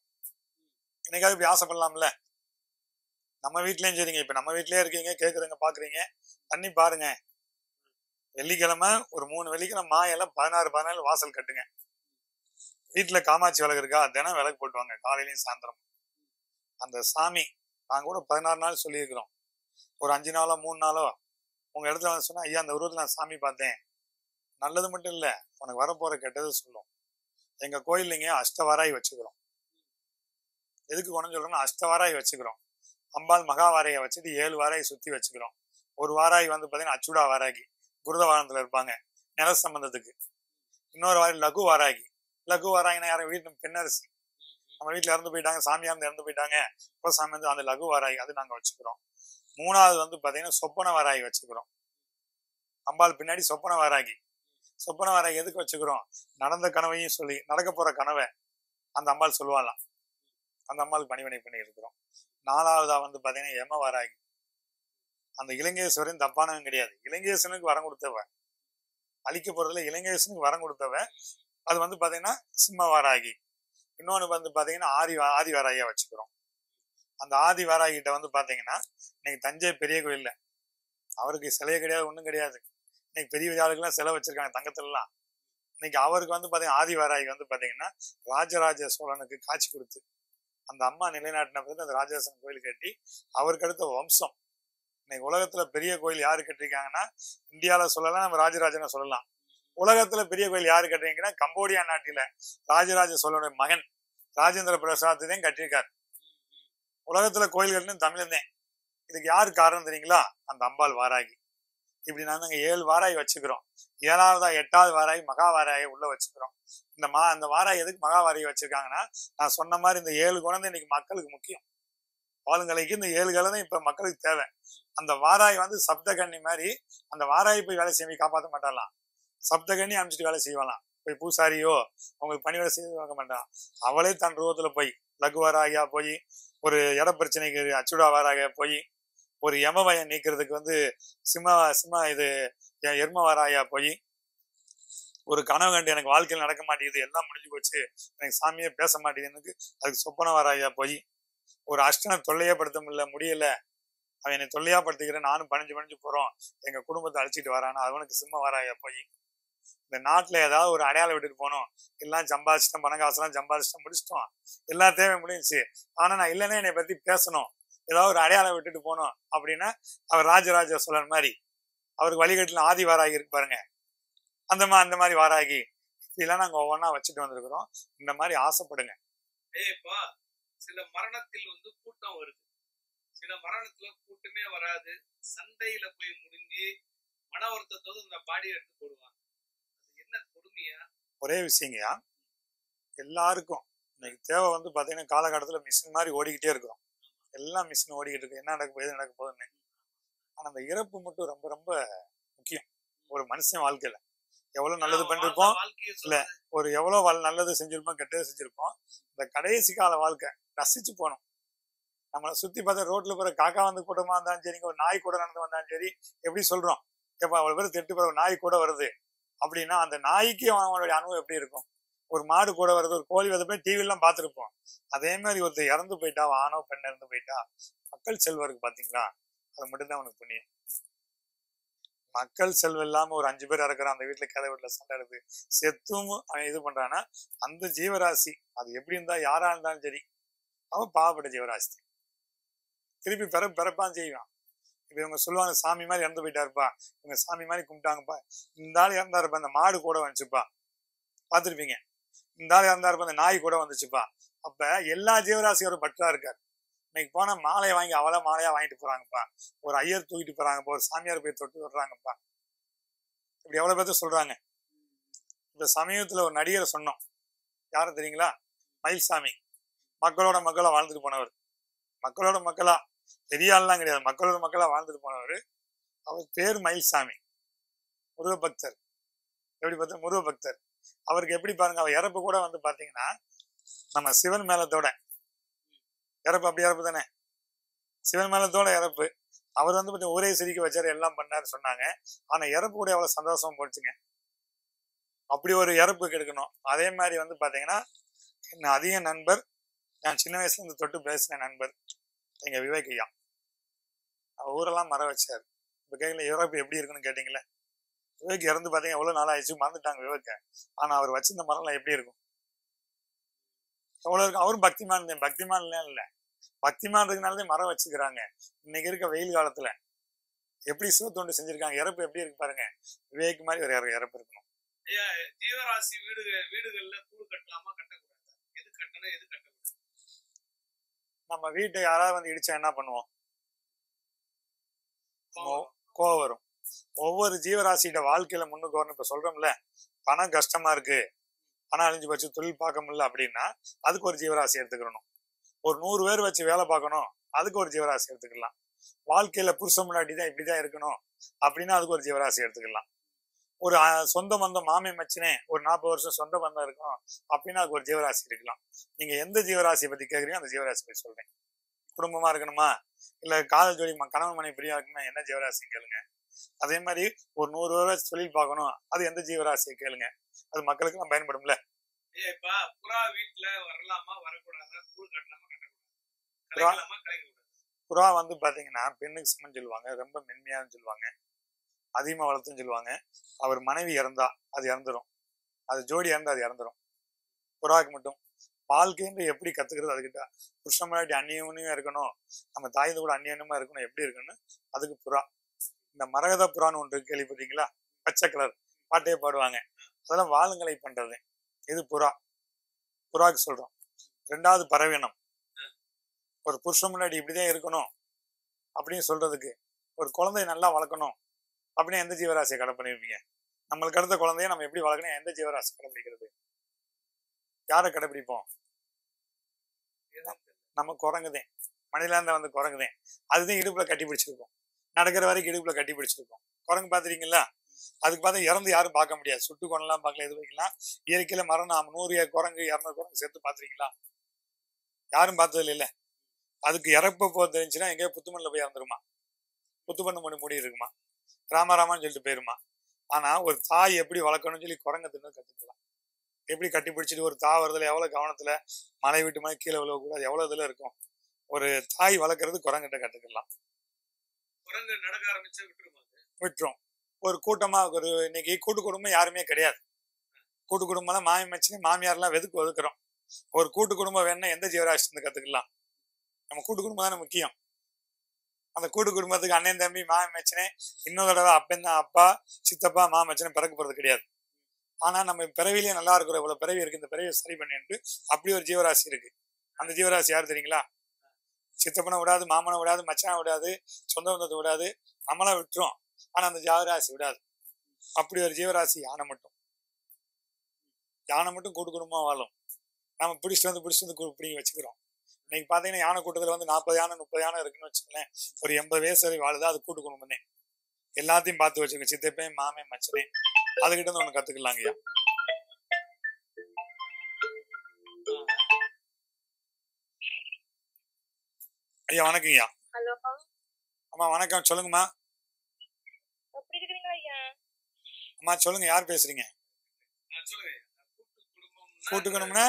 என்னைக்காவது இப்படி ஆசைப்படலாம்ல? நம்ம வீட்லயும் சரிங்க, இப்ப நம்ம வீட்லயே இருக்கீங்க, கேக்குறீங்க, பாக்குறீங்க, பண்ணி பாருங்க. வெள்ளிக்கிழமை ஒரு 3 வெள்ளிக்கிழமை மா இலை 16 வாசல் கட்டுங்க. வீட்டுல காமாட்சி விளக்கு இருக்கா, தினம் விளக்கு போட்டுவாங்க, காலையிலயும் சாயந்தரம். அந்த சாமி நாங்க கூட 16 நாள் சொல்லியிருக்கிறோம். ஒரு 5 நாளோ 3 நாளோ உங்க இடத்துல வந்து சொன்னா, ஐயா அந்த உருவத்துல நான் சாமி பார்த்தேன், நல்லது மட்டும் இல்ல உனக்கு வரப்போற கெட்டது சொல்லும். எங்க கோயில்லைங்க அஷ்டவாராய் வச்சுக்கிறோம். எதுக்கு கொண்டு சொல்றோம்னா, அஷ்டவாராய் வச்சுக்கிறோம். அம்பாள் மகா வாரையை வச்சுட்டு 7 வாராய் சுத்தி வச்சுக்கிறோம். ஒரு வாராய் வந்து பாத்தீங்கன்னா அச்சுடா வாராகி, குருத வாகனத்துல இருப்பாங்க நில சம்பந்தத்துக்கு. இன்னொரு வாராய் லகு வாராகி. லகு வாராகினா யாரும் வீட்டு பெண்ணரசி, நம்ம வீட்டுல இறந்து போயிட்டாங்க, சாமியா இருந்து இறந்து போயிட்டாங்க, இப்போ சாமி வந்து அந்த லகு வாராகி, அது நாங்க வச்சுக்கிறோம். 3வது வந்து பாத்தீங்கன்னா சொப்பன வாராகி வச்சுக்கிறோம். அம்பாள் பின்னாடி சொப்பன வாராகி. சொப்பன வாராகி எதுக்கு வச்சுக்கிறோம்? நடந்த கனவையும் சொல்லி நடக்க போற கனவை அந்த அம்பாள் சொல்லுவாளாம், அந்த அம்பாளுக்கு பணிவினை பண்ணி இருக்கிறோம். 4வதா வந்து பாத்தீங்கன்னா யம வாராகி. அந்த இலங்கேஸ்வரன் தப்பானவன் கிடையாது, இலங்கேஸ்வரனுக்கு வரம் கொடுத்தவ, அழிக்க போறதுல இலங்கேஸ்வரனுக்கு வரம் கொடுத்தவ. அது வந்து பாத்தீங்கன்னா சிம்ம வாராகி. இன்னொன்னு வந்து பாத்தீங்கன்னா ஆதி வாராகியா வச்சுக்கிறோம். அந்த ஆதி வாராகிட்ட வந்து பாத்தீங்கன்னா இன்னைக்கு தஞ்சை பெரிய கோயில்ல அவருக்கு சிலையே கிடையாது, ஒண்ணும் கிடையாது. இன்னைக்கு பெரிய ஆளுக்கெல்லாம் சிலை வச்சிருக்காங்க தங்கத்துல எல்லாம். இன்னைக்கு அவருக்கு வந்து பாத்தீங்கன்னா ஆதி வாராகி வந்து பாத்தீங்கன்னா ராஜராஜ சோழனுக்கு காட்சி கொடுத்து அந்த அம்மா நிலைநாட்டின பிறகு அந்த ராஜராஜன் கோயில் கட்டி அவருக்கு அடுத்த வம்சம். இன்னைக்கு உலகத்துல பெரிய கோயில் யாரு கட்டிருக்காங்கன்னா, இந்தியாவில சொல்லலாம், நம்ம ராஜராஜனை சொல்லலாம். உலகத்துல பெரிய கோயில் யாரு கட்டுறீங்கன்னா, கம்போடியா நாட்டில ராஜராஜ சோழனுடைய மகன் ராஜேந்திர பிரசாத் தான் கட்டியிருக்காரு. உலகத்துல கோயில் கட்டணும் தமிழன். இதுக்கு யாரு காரணம் தெரியுங்களா? அந்த அம்பாள் வாராகி. இப்படி நாங்க 7 வாராய் வச்சுக்கிறோம். 7வதா 8வது வாராய் மகா வாராயை உள்ள வச்சுக்கிறோம். அந்த வாராய் எதுக்கு மகா வாராயை வச்சிருக்காங்கன்னா, நான் சொன்ன மாதிரி இந்த 7 குழந்தை இன்னைக்கு மக்களுக்கு முக்கியம். ஆளுங்கலைக்கு இந்த 7 குழந்தை இப்ப மக்களுக்கு தேவை. அந்த வாராய் வந்து சப்தகண்ணி மாதிரி, அந்த வாராய் போய் வேலை செய்ய காப்பாற்ற மாட்டாலாம், சப்தகண்ணி அமைச்சிட்டு வேலை செய்வாலாம். போய் பூசாரியோ அவங்களுக்கு பணி வேலை செய்ய வைக்க மாட்டான். அவளே தன் ரூபத்துல போய் லகு வாராகியா போய், ஒரு இட பிரச்சனைக்கு அச்சுடா வாராகியா போய், ஒரு யமபயம் நீக்கிறதுக்கு வந்து சிம்ம இது எர்ம வாராயா போய், ஒரு கனவு கண்டு எனக்கு வாழ்க்கையில் நடக்க மாட்டேங்குது, எல்லாம் முடிஞ்சு போச்சு, எனக்கு சாமியே பேச மாட்டேங்குது, அதுக்கு சொப்பன வாராயா போய், ஒரு அஷ்டனை தொல்லையே படுத்த முடியல, அவன் என்னை தொல்லையா படுத்திக்கிறேன், நானும் பணிஞ்சு போறோம், எங்க குடும்பத்தை அழிச்சிட்டு வரானா, அவனுக்கு சிம்ம வாராயா போய், இந்த நாட்டுல ஏதாவது ஒரு அடையாளம் விட்டுட்டு போனோம், எல்லாம் சம்பாதிச்சிட்டோம், பணம் காசுலாம் சம்பாதிச்சிட்டோம், முடிச்சிட்டோம், எல்லா தேவையும் முடிஞ்சிச்சு, ஆனா நான் இல்லைன்னா என்னை பத்தி பேசணும், ஏதாவது ஒரு அடையாளம் விட்டுட்டு போனோம் அப்படின்னா, அவர் ராஜராஜ சோழன் மாதிரி அவருக்கு வழிகட்டில ஆதி வாராகி இருக்கு பாருங்க, அந்த மாதிரி வாராகி இதெல்லாம் நாங்க ஒவ்வொன்னா வச்சுட்டு வந்திருக்கிறோம். இந்த மாதிரி ஆசைப்படுங்க. சில மரணத்தில் வந்து கூட்டம் வருது, சில மரணத்துல கூட்டமே வராது, சண்டையில போய் முடிஞ்சு மன வருத்தத்தோடு இந்த பாடியை எடுத்து போடுவாங்க. என்ன கொடுமையா? ஒரே விஷயங்கயா, எல்லாருக்கும் இன்னைக்கு தேவை வந்து பாத்தீங்கன்னா காலகட்டத்துல மிஷின் மாதிரி ஓடிக்கிட்டே இருக்கிறோம், எல்லாம் மிஷின் ஓடிக்கிட்டு இருக்கு, என்ன நடக்க போகுது நடக்க போகுதுன்னு. ஆனா அந்த இறப்பு மட்டும் ரொம்ப ரொம்ப முக்கியம். ஒரு மனுஷன் வாழ்க்கையில எவ்வளவு நல்லது பண்ணிருப்போம், இல்ல ஒரு எவ்வளவு நல்லது செஞ்சிருப்போம், கெட்டது செஞ்சிருப்போம், இந்த கடைசி கால வாழ்க்கை ரசிச்சு போனோம். நம்மளை சுத்தி பார்த்தா ரோட்ல போற காக்கா வந்து கூட்டமா இருந்தாலும் சரிங்க, ஒரு நாய் கூட நடந்து வந்தாலும் சரி, எப்படி சொல்றோம், எப்ப அவ்வளவு பேர் திட்டு போற நாய் கூட வருது அப்படின்னா, அந்த நாய்க்கு அவனுடைய அனுபவம் எப்படி இருக்கும்? ஒரு மாடு கூட வருது, ஒரு கோழி வந்து போய் டிவி எல்லாம் பார்த்திருப்போம். அதே மாதிரி ஒருத்தர் இறந்து போயிட்டா, ஆணோ பெண் இறந்து போயிட்டா, மக்கள் செல்வருக்கு பாத்தீங்களா, அது மட்டும்தான் அவனுக்கு புண்ணியம். மக்கள் செல்வம் இல்லாம ஒரு 5 பேர் இறக்குறான், அந்த வீட்டுல கதை வீட்டுல சண்டை எடுத்து செத்தும் அவன் இது பண்றான்னா, அந்த ஜீவராசி அது எப்படி இருந்தா யாரா இருந்தாலும் சரி, அவன் பாவப்பட்ட ஜீவராசி, திருப்பி பிறப்பான் செய்வான். இப்ப இவங்க சொல்லுவாங்க சாமி மாதிரி இறந்து போயிட்டாருப்பா, இவங்க சாமி மாதிரி கும்பிட்டாங்கப்பா, இந்த ஆள் இறந்தாருப்பா, இந்த மாடு கூட வந்துச்சுப்பா, பாத்துருப்பீங்க, இந்த ஆள் இறந்தாருப்பா, இந்த நாய் கூட வந்துச்சுப்பா. அப்ப எல்லா ஜீவராசியோட பற்றா இருக்காரு. இன்னைக்கு போனா மாலையை வாங்கி அவளா மாலையா வாங்கிட்டு போறாங்கப்பா, ஒரு ஐயர் தூக்கிட்டு போறாங்கப்பா, ஒரு சாமியார் போய் தொட்டு வர்றாங்கப்பா, இப்படி எவ்வளவு பேர்த்த சொல்றாங்க. இந்த சமயத்துல ஒரு நடிகரை சொன்னோம், யாரும் தெரியுங்களா? மயில்சாமி. மக்களோட மக்களா வாழ்ந்துட்டு போனவர், மக்களோட மக்களா, பெரிய ஆள்லாம் கிடையாது, மக்களோட மக்களா வாழ்ந்துட்டு போனவர். அவர் பேர் மயில்சாமி, முருகபக்தர். எப்படி பார்த்தா முருகபக்தர். அவருக்கு எப்படி பாருங்க, அவர் இறப்பு கூட வந்து பாத்தீங்கன்னா நம்ம சிவன் மேலத்தோட இறப்பு, அப்படி இறப்பு தானே, சிவன் மேலத்தோட இறப்பு. அவர் வந்து கொஞ்சம் ஊரே சிரிக்க வச்சாரு, எல்லாம் பண்ணாரு சொன்னாங்க. ஆனா இறப்பு கூட எவ்வளவு சந்தோஷமா போச்சுங்க. அப்படி ஒரு இறப்பு கெடுக்கணும். அதே மாதிரி வந்து பாத்தீங்கன்னா என் அதிக நண்பர், நான் சின்ன வயசுல இருந்து தொட்டு பேசின நண்பர் எங்க விவேக் ஐயா. அவர் ஊரெல்லாம் மர வச்சாரு. இப்ப கேட்கல இறப்பு எப்படி இருக்குன்னு கேட்டீங்களே. விவேக் இறந்து பாத்தீங்கன்னா எவ்வளவு நாள் ஆயிடுச்சு, மறந்துட்டாங்க விவேக்க. ஆனா அவர் வச்சிருந்த மரம்லாம் எப்படி இருக்கும், எவ்வளவு இருக்கும். அவரும் பக்திமான் இல்ல, பக்திமான் இருக்கனாலதான் மரம் வச்சுக்கிறாங்க. இன்னைக்கு இருக்க வெயில் காலத்துல எப்படி சிவத்தொண்டு செஞ்சிருக்காங்க. இறப்பு எப்படி இருக்கு பாருங்க. விவேக் மாதிரி ஒரு இறப்பு இருக்கணும். ஜீவராசி வீடுகள்ல கூடு கட்டலாமா கட்டக்கூடாது? எது கட்டணும் எது கட்டக்கூடாது? நம்ம வீட்டை யாராவது வந்து இடிச்சா என்ன பண்ணுவோம்? கோவம் வரும். ஒவ்வொரு ஜீவராசியோட வாழ்க்கையில முன்னுக்கு வரணும். இப்ப சொல்றோம்ல, பணம் கஷ்டமா இருக்கு, பணம் அழிஞ்சு போச்சு, தொழில் பார்க்க முடியல அப்படின்னா அதுக்கு ஒரு ஜீவராசி எடுத்துக்கணும். ஒரு 100 பேர் வச்சு வேலை பார்க்கணும், அதுக்கு ஒரு ஜீவராசி எடுத்துக்கலாம். வாழ்க்கையில புருஷன் முன்னாடி தான் இப்படிதான் இருக்கணும் அப்படின்னா அதுக்கு ஒரு ஜீவராசி எடுத்துக்கலாம். ஒரு சொந்த பந்தம் மாமே மச்சினே ஒரு 40 வருஷம் சொந்த பந்தம் இருக்கும் அப்படின்னா அதுக்கு ஒரு ஜீவராசி இருக்கலாம். நீங்க எந்த ஜீவராசியை பத்தி கேக்குறீங்க அந்த ஜீவராசி பத்தி சொல்றேன். குடும்பமா இருக்கணுமா, இல்ல காதல் ஜோடி கணவன் மனைவி பிரியா இருக்கணுமா, என்ன ஜீவராசி கேளுங்க. அதே மாதிரி ஒரு 100 பேர் தொழில் பார்க்கணும், அது எந்த ஜீவராசியை கேளுங்க. அது மக்களுக்கு எல்லாம் பயன்படும்ல. இப்ப புறா வீட்டுல வரலாமா வரக்கூடாதா? கூடு கட்டலாமா கட்டக்கூடாது? புறா வந்து பாத்தீங்கன்னா பெண்ணுக்கு சமம் சொல்லுவாங்க, ரொம்ப மென்மையான்னு சொல்லுவாங்க, அதிகமா வளர்த்துன்னு சொல்லுவாங்க. அவர் மனைவி இறந்தா அது இறந்துடும், அது ஜோடி இறந்தா அது இறந்துடும். புறாவுக்கு மட்டும் வாழ்க்கைன்னு எப்படி கத்துக்கிறது, அதுக்கிட்ட புருஷன் முன்னாடி அந்நியமா இருக்கணும், நம்ம தாய்ந்து கூட அந்நியமா இருக்கணும், எப்படி இருக்குன்னு அதுக்கு புறா. இந்த மரகத புறான்னு ஒன்று கேள்விப்பட்டீங்களா? பச்சை கலர் பாட்டையே பாடுவாங்க, அதெல்லாம் வாழுங்களை பண்றது. இது புறா, புறாக்கு சொல்றோம். 2வது பறவைனம். ஒரு புருஷன் முன்னாடி இப்படிதான் இருக்கணும் அப்படின்னு சொல்றதுக்கு, ஒரு குழந்தைய நல்லா வளர்க்கணும் அப்படின்னு எந்த ஜீவராசியை கடை பண்ணிருப்பீங்க? நம்மளுக்கு அடுத்த குழந்தைய நம்ம எப்படி வளர்க்கணும், எந்த ஜீவராசி கடைபிடிக்கிறது? யாரை கடைபிடிப்போம்? நம்ம குரங்குதேன், மனிதலாந்த வந்து குரங்குதேன். அதுதான் இடுப்புல கட்டி பிடிச்சிருக்கோம், நடக்கிற வரைக்கும் இடுப்புல கட்டி பிடிச்சிருக்கோம். குரங்கு பாத்துறீங்களா? அதுக்கு பார்த்தா இறந்து யாரும் பார்க்க முடியாது, சுட்டு கொண்டலாம் பார்க்கல, எது வைக்கலாம். இயற்கையில மரணம் 100 குரங்கு 200 குரங்கு சேர்த்து பாத்துறீங்களா? யாரும் பார்த்தது இல்ல. அதுக்கு இறப்ப போக தெரிஞ்சுன்னா எங்கேயோ புத்துமண்ணில் போய் இறந்துருமா, புத்துமண்ணு மூடி இருக்குமா, ராமாராமான்னு சொல்லிட்டு போயிருமா. ஆனா ஒரு தாய் எப்படி வளர்க்கணும்னு சொல்லி குரங்க தின்னு கத்துக்கலாம். எப்படி கட்டி பிடிச்சிட்டு ஒரு தாவறதுல எவ்வளவு கவனத்துல, மலை விட்டு மலை கீழே விழக்கூடாது, எவ்வளவு இதுல இருக்கும். ஒரு தாய் வளர்க்கறது குரங்கிட்ட கத்துக்கலாம். குரங்கு நடக்க ஆரம்பிச்சு விட்டுரும். ஒரு கூட்டமா ஒரு இன்னைக்கு கூட்டு குடும்பம் யாருமே கிடையாது. கூட்டு குடும்பம் மாமி மச்சினி மாமியார்லாம் ஒதுக்குறோம். ஒரு கூட்டு குடும்பம் வேணும்னா எந்த ஜீவராசி கத்துக்கலாம்? நம்ம கூட்டு குடும்பம் தானே முக்கியம். அந்த கூட்டு குடும்பத்துக்கு அண்ணன் தம்பி மாமி மச்சினே இன்னொரு தடவை அப்பா சித்தப்பா மாமி மச்சினே பிறக்க போறது கிடையாது. ஆனா நம்ம பிறவிலேயே நல்லா இருக்கிற இவ்வளவு பிறவி இருக்கு, இந்த பிறவியை சரி பண்ணிட்டு அப்படி ஒரு ஜீவராசி இருக்கு. அந்த ஜீவராசி யாரு தெரியுங்களா? சித்தப்பனை விடாது, மாமனை விடாது, மச்சானை விடாது, சொந்த பந்தத்தை விடாது, நம்மளா விட்டுரும். ஆனா அந்த ஜீவராசி விடாது. அப்படி ஒரு ஜீவராசி யானை மட்டும். யானை மட்டும் கூட்டு குடும்பமா வாழும். நம்ம பிடிச்சிட்டு வந்து பிடிங்கி வச்சுக்கிறோம். இன்னைக்கு பாத்தீங்கன்னா யானை கூட்டத்துல வந்து 40 யானை 30 யானை இருக்குன்னு வச்சுக்கலேன், ஒரு 80 வயசு வரை வாழுது. அது கூட்டு குடும்பமே. எல்லாத்தையும் பார்த்து வச்சுக்கோங்க, சித்தப்பையும் மாமே மச்சனே, அதுகிட்ட இருந்து ஒண்ணு கத்துக்கலாங்கய்யா. ஐயா வணக்கம்யா. ஹலோ. அம்மா வணக்கம், சொல்லுங்கம்மா. எப்படி இருக்கீங்க ஐயா? அம்மா சொல்லுங்க, யார் பேசுறீங்க? கூட்டு குடும்பம்னா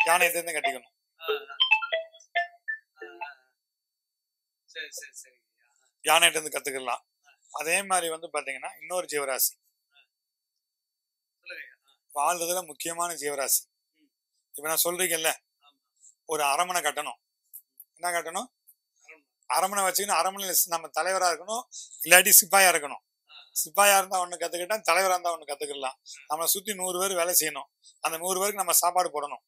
யானை இருந்து கட்டிக்கணும். யானைகிட்ட இருந்து கத்துக்கலாம். அதே மாதிரி வந்து பாத்தீங்கன்னா இன்னொரு ஜீவராசி வாழ்றதுல முக்கியமான ஜீவராசி. இப்ப நான் சொல்றீங்கல்ல, ஒரு அரமனை கட்டணும். என்ன கட்டணும்? அரமனை வச்சுக்கணும். அரமனையில நம்ம தலைவரா இருக்கணும், இல்லாட்டி சிப்பாயா இருக்கணும். சிப்பாயா இருந்தா ஒண்ணு கத்துக்கிட்டா, தலைவரா இருந்தா ஒண்ணு கத்துக்கலாம். நம்மளை சுத்தி 100 பேர் வேலை செய்யணும். அந்த 100 பேருக்கு நம்ம சாப்பாடு போடணும்.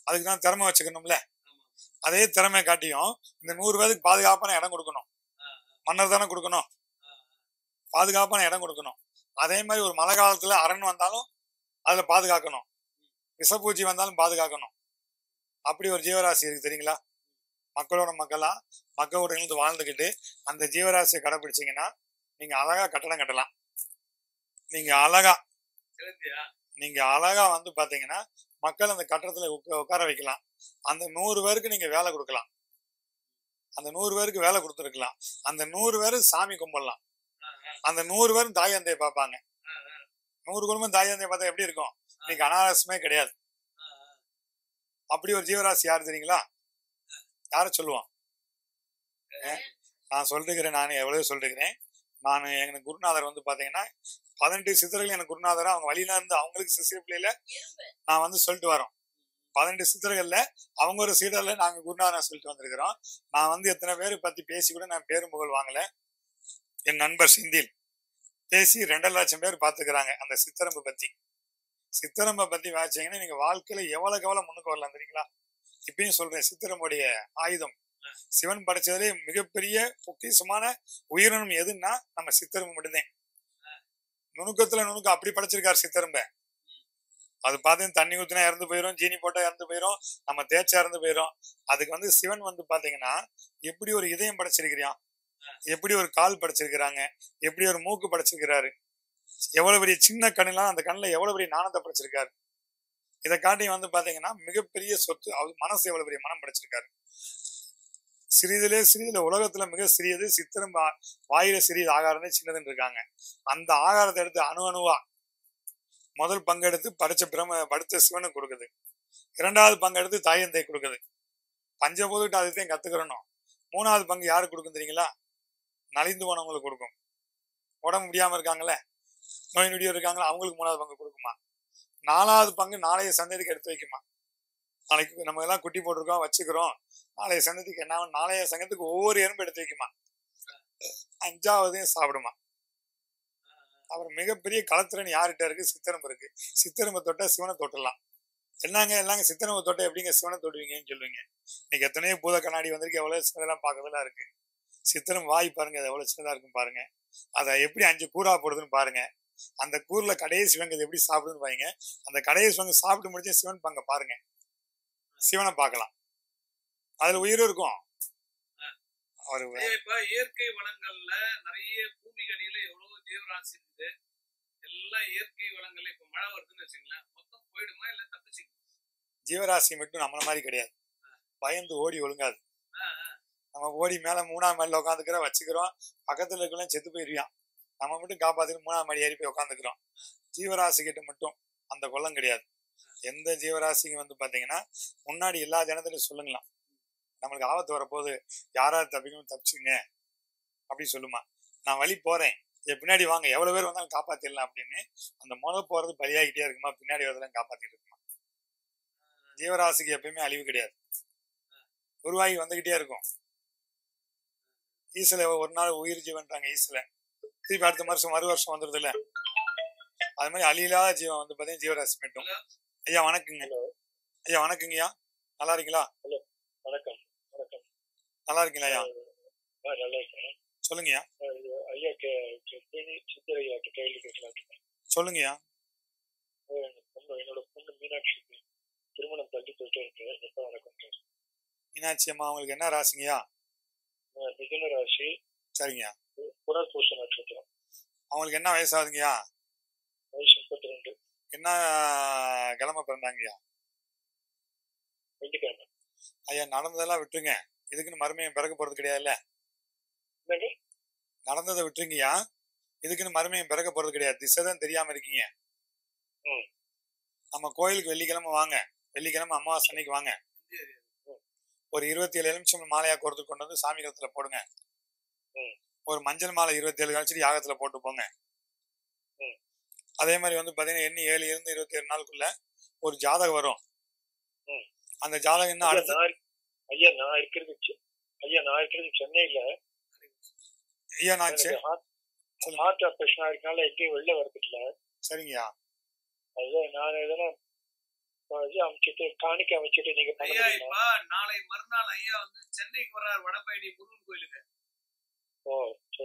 அதுக்கு தான் திறமை வச்சுக்கணும்ல. அதே திறமை காட்டியும் இந்த 100 பேருக்கு பாதுகாப்பான இடம் கொடுக்கணும். மன்னர் தானே கொடுக்கணும், பாதுகாப்பான இடம் கொடுக்கணும். அதே மாதிரி ஒரு மழை காலத்துல அரண் வந்தாலும் அதுல பாதுகாக்கணும், விஷப்பூச்சி வந்தாலும் பாதுகாக்கணும். அப்படி ஒரு ஜீவராசி இருக்கு தெரியுங்களா? மக்களோட மக்களா மக்களோட இருந்து வாழ்ந்துக்கிட்டு அந்த ஜீவராசியை கடைபிடிச்சீங்கன்னா நீங்க அழகா கட்டடம் கட்டலாம். நீங்க அழகா வந்து பாத்தீங்கன்னா மக்கள் அந்த கட்டடத்துல உட்கார வைக்கலாம். அந்த 100 பேருக்கு நீங்க வேலை கொடுக்கலாம். அந்த 100 பேருக்கு வேலை கொடுத்துருக்கலாம். அந்த 100 பேரு சாமி கும்பிடலாம். அந்த 100 பேரும் தாய் தந்தையை பார்ப்பாங்க. 100 குடும்பம் தாய் தந்தையை பார்த்தா எப்படி இருக்கும்? இன்னைக்கு அனாவசியமே கிடையாது. அப்படி ஒரு ஜீவராசி யாரு தெரியுங்களா? யார சொல்லுவான்? நான் சொல்லிருக்கிறேன். நான் எவ்வளவு சொல்லிருக்கிறேன். நான் எனக்கு குருநாதர் வந்து பாத்தீங்கன்னா 18 சித்தர்கள் எனக்கு குருநாதரா அவங்க வழியில இருந்து அவங்களுக்கு சிசிய பிள்ளையில நான் வந்து சொல்லிட்டு வரோம். 18 சித்தர்கள்ல அவங்க ஒரு சீடர்ல நாங்க குருநாதரா சொல்லிட்டு வந்திருக்கிறோம். நான் வந்து எத்தனை பேரை பத்தி பேசி கூட நான் பேரும் புகழ் வாங்கல. என் நண்பர் செந்தில் பேசி 2.5 லட்சம் பேர் பாத்துக்கிறாங்க அந்த சித்தரம்பை பத்தி. சித்தரம்பை பத்தி வாசிச்சீங்கன்னா நீங்க வாழ்க்கையில எவ்வளவு முன்னுக்கு வரலாம் தெரியுங்களா? இப்பயும் சொல்றேன், சித்தரம்புடைய ஆயுதம் சிவன் படைச்சதுலே மிகப்பெரிய பொக்கிஷமான உயிரினம் எதுன்னா நம்ம சித்தரம்பு மட்டும்தான். நுணுக்கத்துல நுணுக்கம் அப்படி படைச்சிருக்காரு சித்தரம்பை. அது பார்த்தீங்கன்னா தண்ணி ஊத்தினா இறந்து போயிடும், ஜீனி போட்டா இறந்து போயிடும், நம்ம தேய்ச்சா இறந்து போயிடும். அதுக்கு வந்து சிவன் வந்து பாத்தீங்கன்னா எப்படி ஒரு இதயம் படைச்சிருக்கிறான், எப்படி ஒரு கால் படைச்சிருக்கிறாங்க, எப்படி ஒரு மூக்கு படைச்சிருக்கிறாரு, எவ்வளவு பெரிய சின்ன கண்ணுலாம் அந்த கண்ணுல எவ்வளவு பெரிய நாணத்தை படைச்சிருக்காரு. இதை காட்டி வந்து பாத்தீங்கன்னா மிகப்பெரிய சொத்து. அவர் மனசு எவ்வளவு பெரிய மனம் படைச்சிருக்காரு. சிறிதுல உலகத்துல மிக சிறியது சித்திரம். வாயில சிறியது ஆகாரமே சின்னதுன்னு இருக்காங்க. அந்த ஆகாரத்தை எடுத்து அணுவா முதல் பங்கெடுத்து படுத்த சிவனுக்கு கொடுக்குது. 2வது பங்கெடுத்து தாயந்தை கொடுக்குது. பஞ்சபூதத்தை அதுதான் கத்துக்கிறணும். 3வது பங்கு யாருக்கு கொடுக்கும் தெரியுங்களா? நலிந்து போனவங்களுக்கு கொடுக்கும். உடம்பு முடியாம இருக்காங்களே, நோய் நொடியோ இருக்காங்களா, அவங்களுக்கு 3வது பங்கு கொடுக்குமா. 4வது பங்கு நாளைய சந்ததிக்கு எடுத்து வைக்குமா. நாளைக்கு நம்ம எல்லாம் குட்டி போட்டிருக்கோம் வச்சுக்கிறோம், நாளைய சங்கத்துக்கு என்ன, நாளைய சங்கத்துக்கு ஒவ்வொரு எறும்பு எடுத்து வைக்குமா. 5வதையும் சாப்பிடுமா. அப்புறம் மிகப்பெரிய களத்திறன் யார்கிட்ட இருக்கு? சித்தரம்பு இருக்கு. சித்தரம்பை தொட்டா சிவனை தொட்டலாம். எல்லாங்க சித்தரம்பை தொட்ட எப்படிங்க சிவனை தொட்டுவீங்கன்னு சொல்லுவீங்க. இன்னைக்கு எத்தனையோ பூத கண்ணாடி வந்திருக்கு, எவ்வளவு சின்னதெல்லாம் பார்க்கறதுலாம் இருக்கு. சித்திரம் வாய் பாருங்க, அது எவ்வளவு சின்னதா இருக்கும் பாருங்க. அதை எப்படி 5 கூறா போடுதுன்னு பாருங்க. அந்த கூர்ல கடைசி சிவங்க எப்படி சாப்பிடுன்னு பாருங்க. அந்த கடைசி சிவங்க சாப்பிட்டு முடிச்சு சிவன் பங்க பாருங்க, சிவனை பார்க்கலாம். அதுல உயிரும் இருக்கும். இப்ப இயற்கை வளங்கள்ல நிறைய பூமிகடியில எவ்வளவு ஜீவராசி இருக்குது. எல்லாம் இயற்கை வளங்கள்ல இப்ப மழை வருதுன்னு வச்சுங்களேன், மொத்தம் போயிடுமா இல்ல தப்பிச்சுக்கலாம்? ஜீவராசி மட்டும் நம்மள மாதிரி கிடையாது. பயந்து ஓடி ஒழுங்காது. நம்ம ஓடி மேல 3ஆம் மாடியில உட்காந்துக்கிற வச்சுக்கிறோம், பக்கத்துல இருக்கலாம் செத்து போயிருவியான். நம்ம மட்டும் காப்பாத்திட்டு 3ஆம் மாடி ஏறி போய் உட்காந்துக்கிறோம். ஜீவராசி கிட்ட மட்டும் அந்த கொல்லம் கிடையாது. எந்த ஜீவராசிக்கு வந்து பாத்தீங்கன்னா முன்னாடி எல்லா ஜனத்திலையும் சொல்லுங்களாம், நம்மளுக்கு ஆபத்து வரப்போது யாராவது தப்பிக்கணும் தப்பிச்சுங்க அப்படி சொல்லுமா. நான் வழி போறேன், பின்னாடி வாங்க, எவ்வளவு பேர் வந்தாலும் காப்பாத்திடலாம் அப்படின்னு. அந்த முதல் போறது பலியாகிட்டே இருக்குமா, பின்னாடி வரதெல்லாம் காப்பாத்திட்டு இருக்குமா. ஜீவராசிக்கு எப்பயுமே அழிவு கிடையாது, உருவாகி வந்துகிட்டே இருக்கும். ஈசல ஒரு நாள் உயிர் ஜீவன்றாங்க, ஈசல திருப்பி அடுத்த மறு வருஷம் வந்துருது இல்ல. அது மாதிரி அழியில்லாத ஜீவன் வந்து பாத்தீங்கன்னா ஜீவராசி மட்டும். ஐயா வணக்கங்க. ஐயா வணக்கங்கய்யா, நல்லா இருக்கீங்களா? வணக்கம். வணக்கம். நல்லா இருக்கீங்களா ஐயா? நல்லா இருக்கேன். சொல்லுங்கய்யா. ஐயா சித்தரையா கேள்வி கேட்கலாம். சொல்லுங்கய்யா. என்னோட பொண்ணு மீனாட்சிக்கு திருமணம் தள்ளி போயிட்டே இருக்கு. எப்ப வணக்கம். மீனாட்சி அம்மா அவங்களுக்கு என்ன ராசிங்கய்யா? மிதுன ராசி. சரிங்கய்யா. புனர்பூச நட்சத்திரம். அவங்களுக்கு என்ன வயசாகுதுங்கய்யா? வயசு 32. என்ன கிழமை பிறந்தாங்கய்யா? வெள்ளிக்கிழமை. ஐயா நடந்ததெல்லாம் விட்டுருங்க, இதுக்குன்னு மறுமையும் பிறக்க போறது கிடையாதுல்ல. நடந்ததை விட்டுருங்கய்யா, இதுக்குன்னு மறுமையும் பிறக்க போறது கிடையாது. திசைதான் தெரியாம இருக்கீங்க. நம்ம கோயிலுக்கு வெள்ளிக்கிழமை வாங்க, வெள்ளிக்கிழமை அமாவாசை அன்னைக்கு வாங்க. ஒரு 27 எலுமிச்சம் மாலையா கோர்த்து கொண்டு வந்து சாமி கழுத்துல போடுங்க. ஒரு மஞ்சள் மாலை 27 கழிச்சுட்டு யாகத்துல போட்டு போங்க. அதே மாதிரி வந்து பாத்தீங்கன்னா எண்ணி 7 இருந்து 27 நாளுக்குள்ள ஒரு ஜாதகம் வரும். அந்த ஜாதகம் என்ன அடுத்து? ஐயா நான் இருக்கிறது சென்னையில. ஐயா நான் ஹார்ட் ஆபரேஷன் ஆயிருக்கனால எங்கேயும் வெளில வரதுல. சரிங்கய்யா. அதுதான் நான் எதனா அமைச்சிட்டு காணிக்க அமைச்சிட்டு நீங்க ஐயா இப்ப நாளை மறுநாள் ஐயா வந்து சென்னைக்கு வர்றாரு, வடபழனி முருகன் கோயிலுக்கு.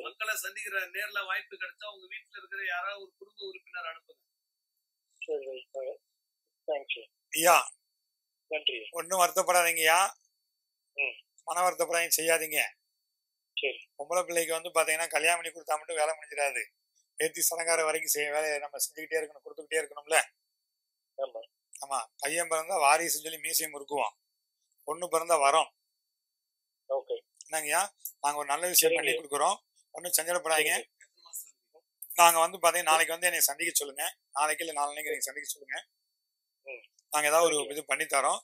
மக்களை சந்திக்கிற நேர்ல வாய்ப்பு கிடைச்சா உங்க வீட்டுல இருக்கிற யாராவது ஒரு குடும்ப உறுப்பினர் அனுப்புங்க. ஐயா நன்றி. ஒன்னும் வருத்தப்படாதீங்கய்யா, மன வருத்தப்படாதீங்க, செய்யாதீங்க. பொம்பளை பிள்ளைக்கு வந்து பாத்தீங்கன்னா கல்யாணம் பண்ணி கொடுத்தா மட்டும் வேலை முடிஞ்சிடாது. ஏத்தி சடங்கார வரைக்கும் வேலையை நம்ம செஞ்சுக்கிட்டே இருக்கணும், கொடுத்துக்கிட்டே இருக்கணும்ல. ஆமா, பையன் பிறந்தா வாரிசுன்னு சொல்லி மீசையும் முறுக்குவான், பொண்ணு பிறந்தா வரோம். என்னங்கய்யா நாங்க ஒரு நல்ல விஷயம் பண்ணி சரிங்க. கொடுக்குறோம், ஒன்றும் சஞ்சலப்படாதீங்க. எத்தனை மாசம் இருக்கும்? நாங்க வந்து பாத்தீங்கன்னா நாளைக்கு வந்து என்னை சந்திக்க சொல்லுங்க, நாளைக்கு இல்லை நாளைக்கு நீங்க சந்திக்க சொல்லுங்க. ம். நாங்க ஏதாவது ஒரு சரிங்க. இது பண்ணி தரோம்.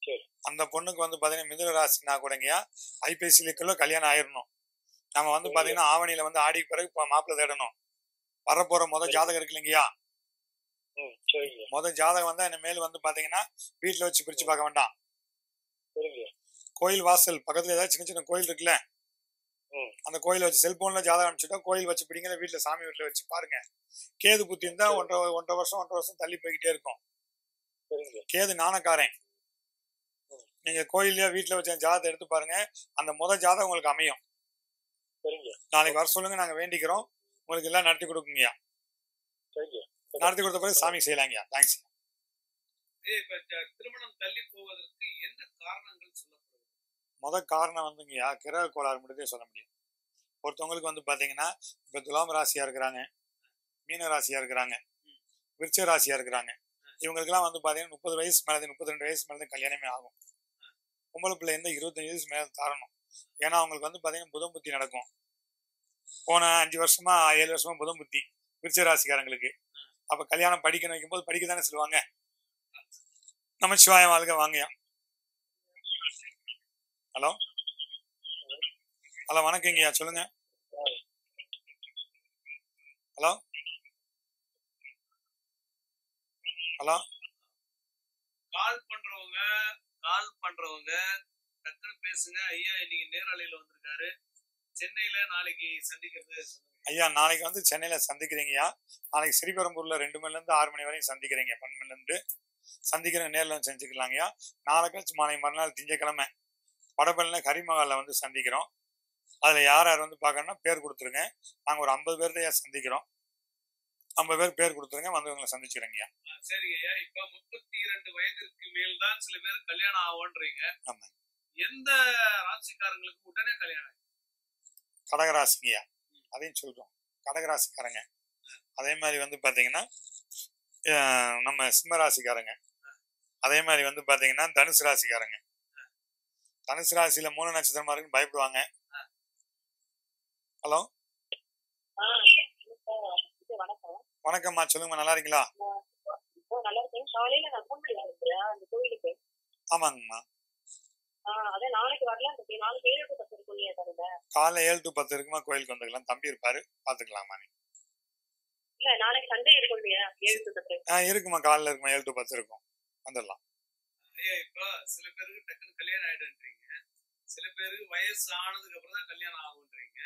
சரி. அந்த பொண்ணுக்கு வந்து பாத்தீங்கன்னா மிதுன ராசினா கூடங்கய்யா ஐப்பசிக்குள்ள கல்யாணம் ஆயிரணும். நம்ம வந்து சரிங்க. பாத்தீங்கன்னா ஆவணியில வந்து ஆடிக்கு பிறகு மாப்பிள்ளை தேடணும். வரப்போற சரி. ஜாதகம் இருக்கு இல்லைங்கய்யா, சரிங்க. ஜாதகம் வந்து இனிமேல் வந்து பாத்தீங்கன்னா வீட்டுல வச்சு பிரிச்சு பார்க்க வேண்டாம். சரிங்க. கோயில் வாசல் பக்கத்துல ஏதாவது சின்ன சின்ன கோயில் இருக்குல்ல, ம். அந்த கோயில வச்சு செல்போன்ல ஜாதகம் அனுப்பிச்சுட்டா கோயில் வச்சு பிடிங்கிற வீட்டுல சாமி வீட்டுல வச்சு பாருங்க. கேது புத்தி இருந்தா சரி. ஒன்றரை வருஷம் தள்ளி போய்கிட்டே இருக்கும். சரிங்க. கேது நாணக்காரன். நீங்க கோயில்லயே வீட்டுல வச்ச ஜாதகத்தை எடுத்து பாருங்க, அந்த ஜாதகம் உங்களுக்கு அமையும். சரிங்க. நாளைக்கு வர சொல்லுங்க, நாங்க வேண்டிக்கிறோம், உங்களுக்கு எல்லாம் நடத்தி கொடுக்குங்கய்யா. சரிங்க. நடத்தி கொடுத்த பிறகு சாமி செய்யலாங்கய்யா. தேங்க்ஸ். இப்ப திருமணம் தள்ளி போவதற்கு என்ன காரணங்கள் சொல்லப்படுது? காரணம் வந்துங்கய்யா கிரக கோளாறு மட்டும் சொல்ல முடியும். ஒருத்தவங்களுக்கு வந்து பாத்தீங்கன்னா இப்ப துலாம் ராசியா இருக்கிறாங்க, மீன ராசியா இருக்கிறாங்க, விருச்ச ராசியா இருக்கிறாங்க. இவங்களுக்கெல்லாம் வந்து பாத்தீங்கன்னா 30 வயசு மேல 32 வயசு மேல கல்யாணமே ஆகும். பொம்பளை பிள்ளை இருந்து 25 வயசு மேல தரணும். ஏன்னா அவங்களுக்கு வந்து பாத்தீங்கன்னா புதன் புத்தி நடக்கும். போன 5 வருஷமா 7 வருஷமா புதன் புத்தி விருச்ச ராசிக்காரங்களுக்கு. அப்ப கல்யாணம் படிக்கணும் வைக்கும் போது படிக்க தானே சொல்லுவாங்க. நமச்சிவாயம் வாழ்க வாங்கயா. ஹலோ ஹலோ வணக்கங்கய்யா, சொல்லுங்க. ஹலோ ஹலோ கால் பண்றவங்க டக்குன்னு பேசுங்க. ஐயா இன்னைக்கு நேரலையில வந்திருக்காரு, சென்னையில நாளைக்கு சந்திக்கிறது. ஐயா நாளைக்கு வந்து சென்னையில சந்திக்கிறீங்கய்யா. நாளைக்கு ஸ்ரீபெரும்பூர்ல 2 மணில இருந்து 6 மணி வரையும் சந்திக்கிறீங்க. 12 மணில இருந்து சந்திக்கிறேன், நேரில் வந்து செஞ்சுக்கலாங்கய்யா. நாளைக்கு மாலை மறுநாள் திங்கக்கிழமை வடபழனில கரிமகாலில் வந்து சந்திக்கிறோம். அதுல யார் யார் வந்து பார்க்கணும்னா பேர் கொடுத்துருங்க. நாங்க ஒரு 50 பேர்த்தையா சந்திக்கிறோம். 50 பேர் கொடுத்துருங்க, வந்து உங்களை சந்திச்சுக்கிறேங்கய்யா. சரிங்க ஐயா. இப்ப 32 வயதிற்கு மேல் தான் சில பேர் கல்யாணம் ஆகும்ன்றீங்க. ஆமா. எந்த ராசிக்காரங்களுக்கு உடனே கல்யாணம்? கடகராசிங்கய்யா, அதையும் சொல்றோம். கடகராசிக்காரங்க. அதே மாதிரி வந்து பாத்தீங்கன்னா நம்ம சிம்ம ராசிக்காரங்க. அதே மாதிரி வந்து பாத்தீங்கன்னா தனுசு ராசிக்காரங்க. தனுசு ராசியில 3 நட்சத்திரமா இருக்குன்னு பயப்படுவாங்க. ஹலோ வணக்கம்மா, சொல்லுங்கம்மா, நல்லா இருக்கீங்களா? ஆமாங்கம்மா. காலை 7 to 10 இருக்குமா, கோயிலுக்கு வந்துக்கலாம். தம்பி இருப்பாரு, பாத்துக்கலாமா? இருக்குமா, காலைல இருக்குமா, 7 to 10 இருக்கும், வந்துடலாம். ஐயா இப்ப சில பேருக்கு டக்குன்னு கல்யாணம் ஆயிடுன்றீங்க, சில பேருக்கு வயசு ஆனதுக்கு அப்புறம் தான் கல்யாணம் ஆகுன்றீங்க.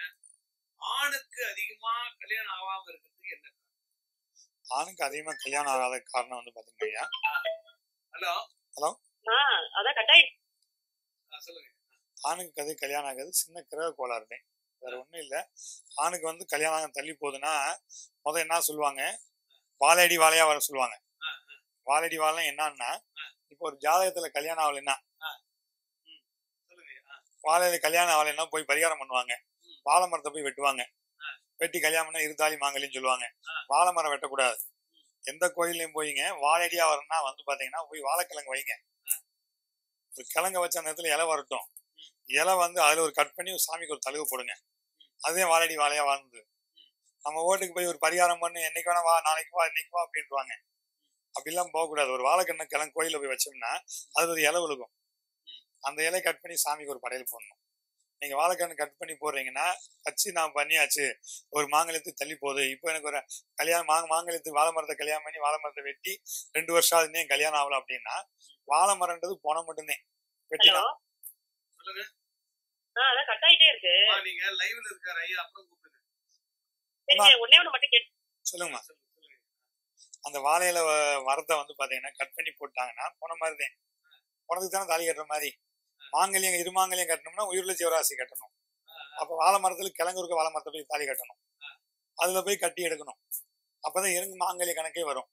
ஆணுக்கு அதிகமா கல்யாணம் ஆகாம இருக்கிறதுக்கு என்ன? ஆணுக்கு அதிகமா கல்யாணம் ஆகாத காரணம் வந்து பாத்தீங்கன்னா ஹலோ ஹலோ சொல்லுங்க. ஆணுக்கு கல்யாணம் ஆகாது சின்ன கிரக கோளாறு தான், வேற ஒண்ணும் இல்ல. ஆணுக்கு வந்து கல்யாணம் தள்ளி போகுதுன்னா என்ன சொல்லுவாங்க, வாழையடி வாழையா வர சொல்லுவாங்க. வாழையடி வாழை என்னன்னா, இப்போ ஒரு ஜாதகத்துல கல்யாணம் ஆகலைன்னா, வாழையில கல்யாணம் ஆகலைன்னா போய் பரிகாரம் பண்ணுவாங்க. வாழை மரத்தை போய் வெட்டுவாங்க. வெட்டி கல்யாணம் பண்ணா இருதாலி மாங்கலின்னு சொல்லுவாங்க. வாழை மரம் வெட்டக்கூடாது. எந்த கோயிலையும் போயிங்க வாழையடியா வரணும்னா வந்து பாத்தீங்கன்னா போய் வாழைக்கிழங்கு வைங்க. ஒரு கிழங்க வச்ச அந்த இடத்துல இலை வரட்டும். இலை வந்து அதுல ஒரு கட் பண்ணி ஒரு சாமிக்கு ஒரு தழுவு போடுங்க. அதே வாழையடி வாழையா வாழ்ந்து நம்ம ஓட்டுக்கு போய் ஒரு பரிகாரம் பண்ணி என்னைக்கு வேணா வா, நாளைக்கு வா, இன்னைக்கு வா அப்படின்ட்டுவாங்க. அப்படிலாம் போகக்கூடாது. ஒரு வாழைக்கண்ண கிழங்கு கோயில போய் வச்சோம்னா அது ஒரு இலை விழுகும். அந்த இலையை கட் பண்ணி சாமிக்கு ஒரு படையல் போடணும். நீங்க வாழைக்கண்ணு கட் பண்ணி போடுறீங்கன்னா வச்சு நான் பண்ணியாச்சு, ஒரு மாங்கல்யத்துக்கு தள்ளி போகுது, இப்போ எனக்கு ஒரு கல்யாணம் மாங்கல்யத்துக்கு வாழை மரத்தை கல்யாணம் பண்ணி வாழை மரத்தை வெட்டி 2 வருஷம் ஆகுதுன்னு கல்யாணம் ஆகலாம் அப்படின்னா வாழை மரம்ன்றது போன மட்டும்தான் வெட்டினா. சொல்லுங்க. நீங்க லைவ்ல இருக்காரு ஐயா, அப்புறம் கூப்பிடுங்க. சொல்லுங்கம்மா. அந்த வாழையில மரத்தை வந்து பாத்தீங்கன்னா கட் பண்ணி போட்டாங்கன்னா போன மாதிரிதான், போனதுக்கு தானே தாலி கட்டுற மாதிரி. மாங்கல்யம் இருமாங்கல்யம் கட்டணும்னா உயிர்ல ஜீவராசி கட்டணும். அப்ப வாழை மரத்துல கிழங்கு இருக்க வாழை மரத்தை போய் தாலி கட்டணும். அதுல போய் கட்டி எடுக்கணும். அப்பதான் இருந்து மாங்கல்ய கணக்கே வரும்.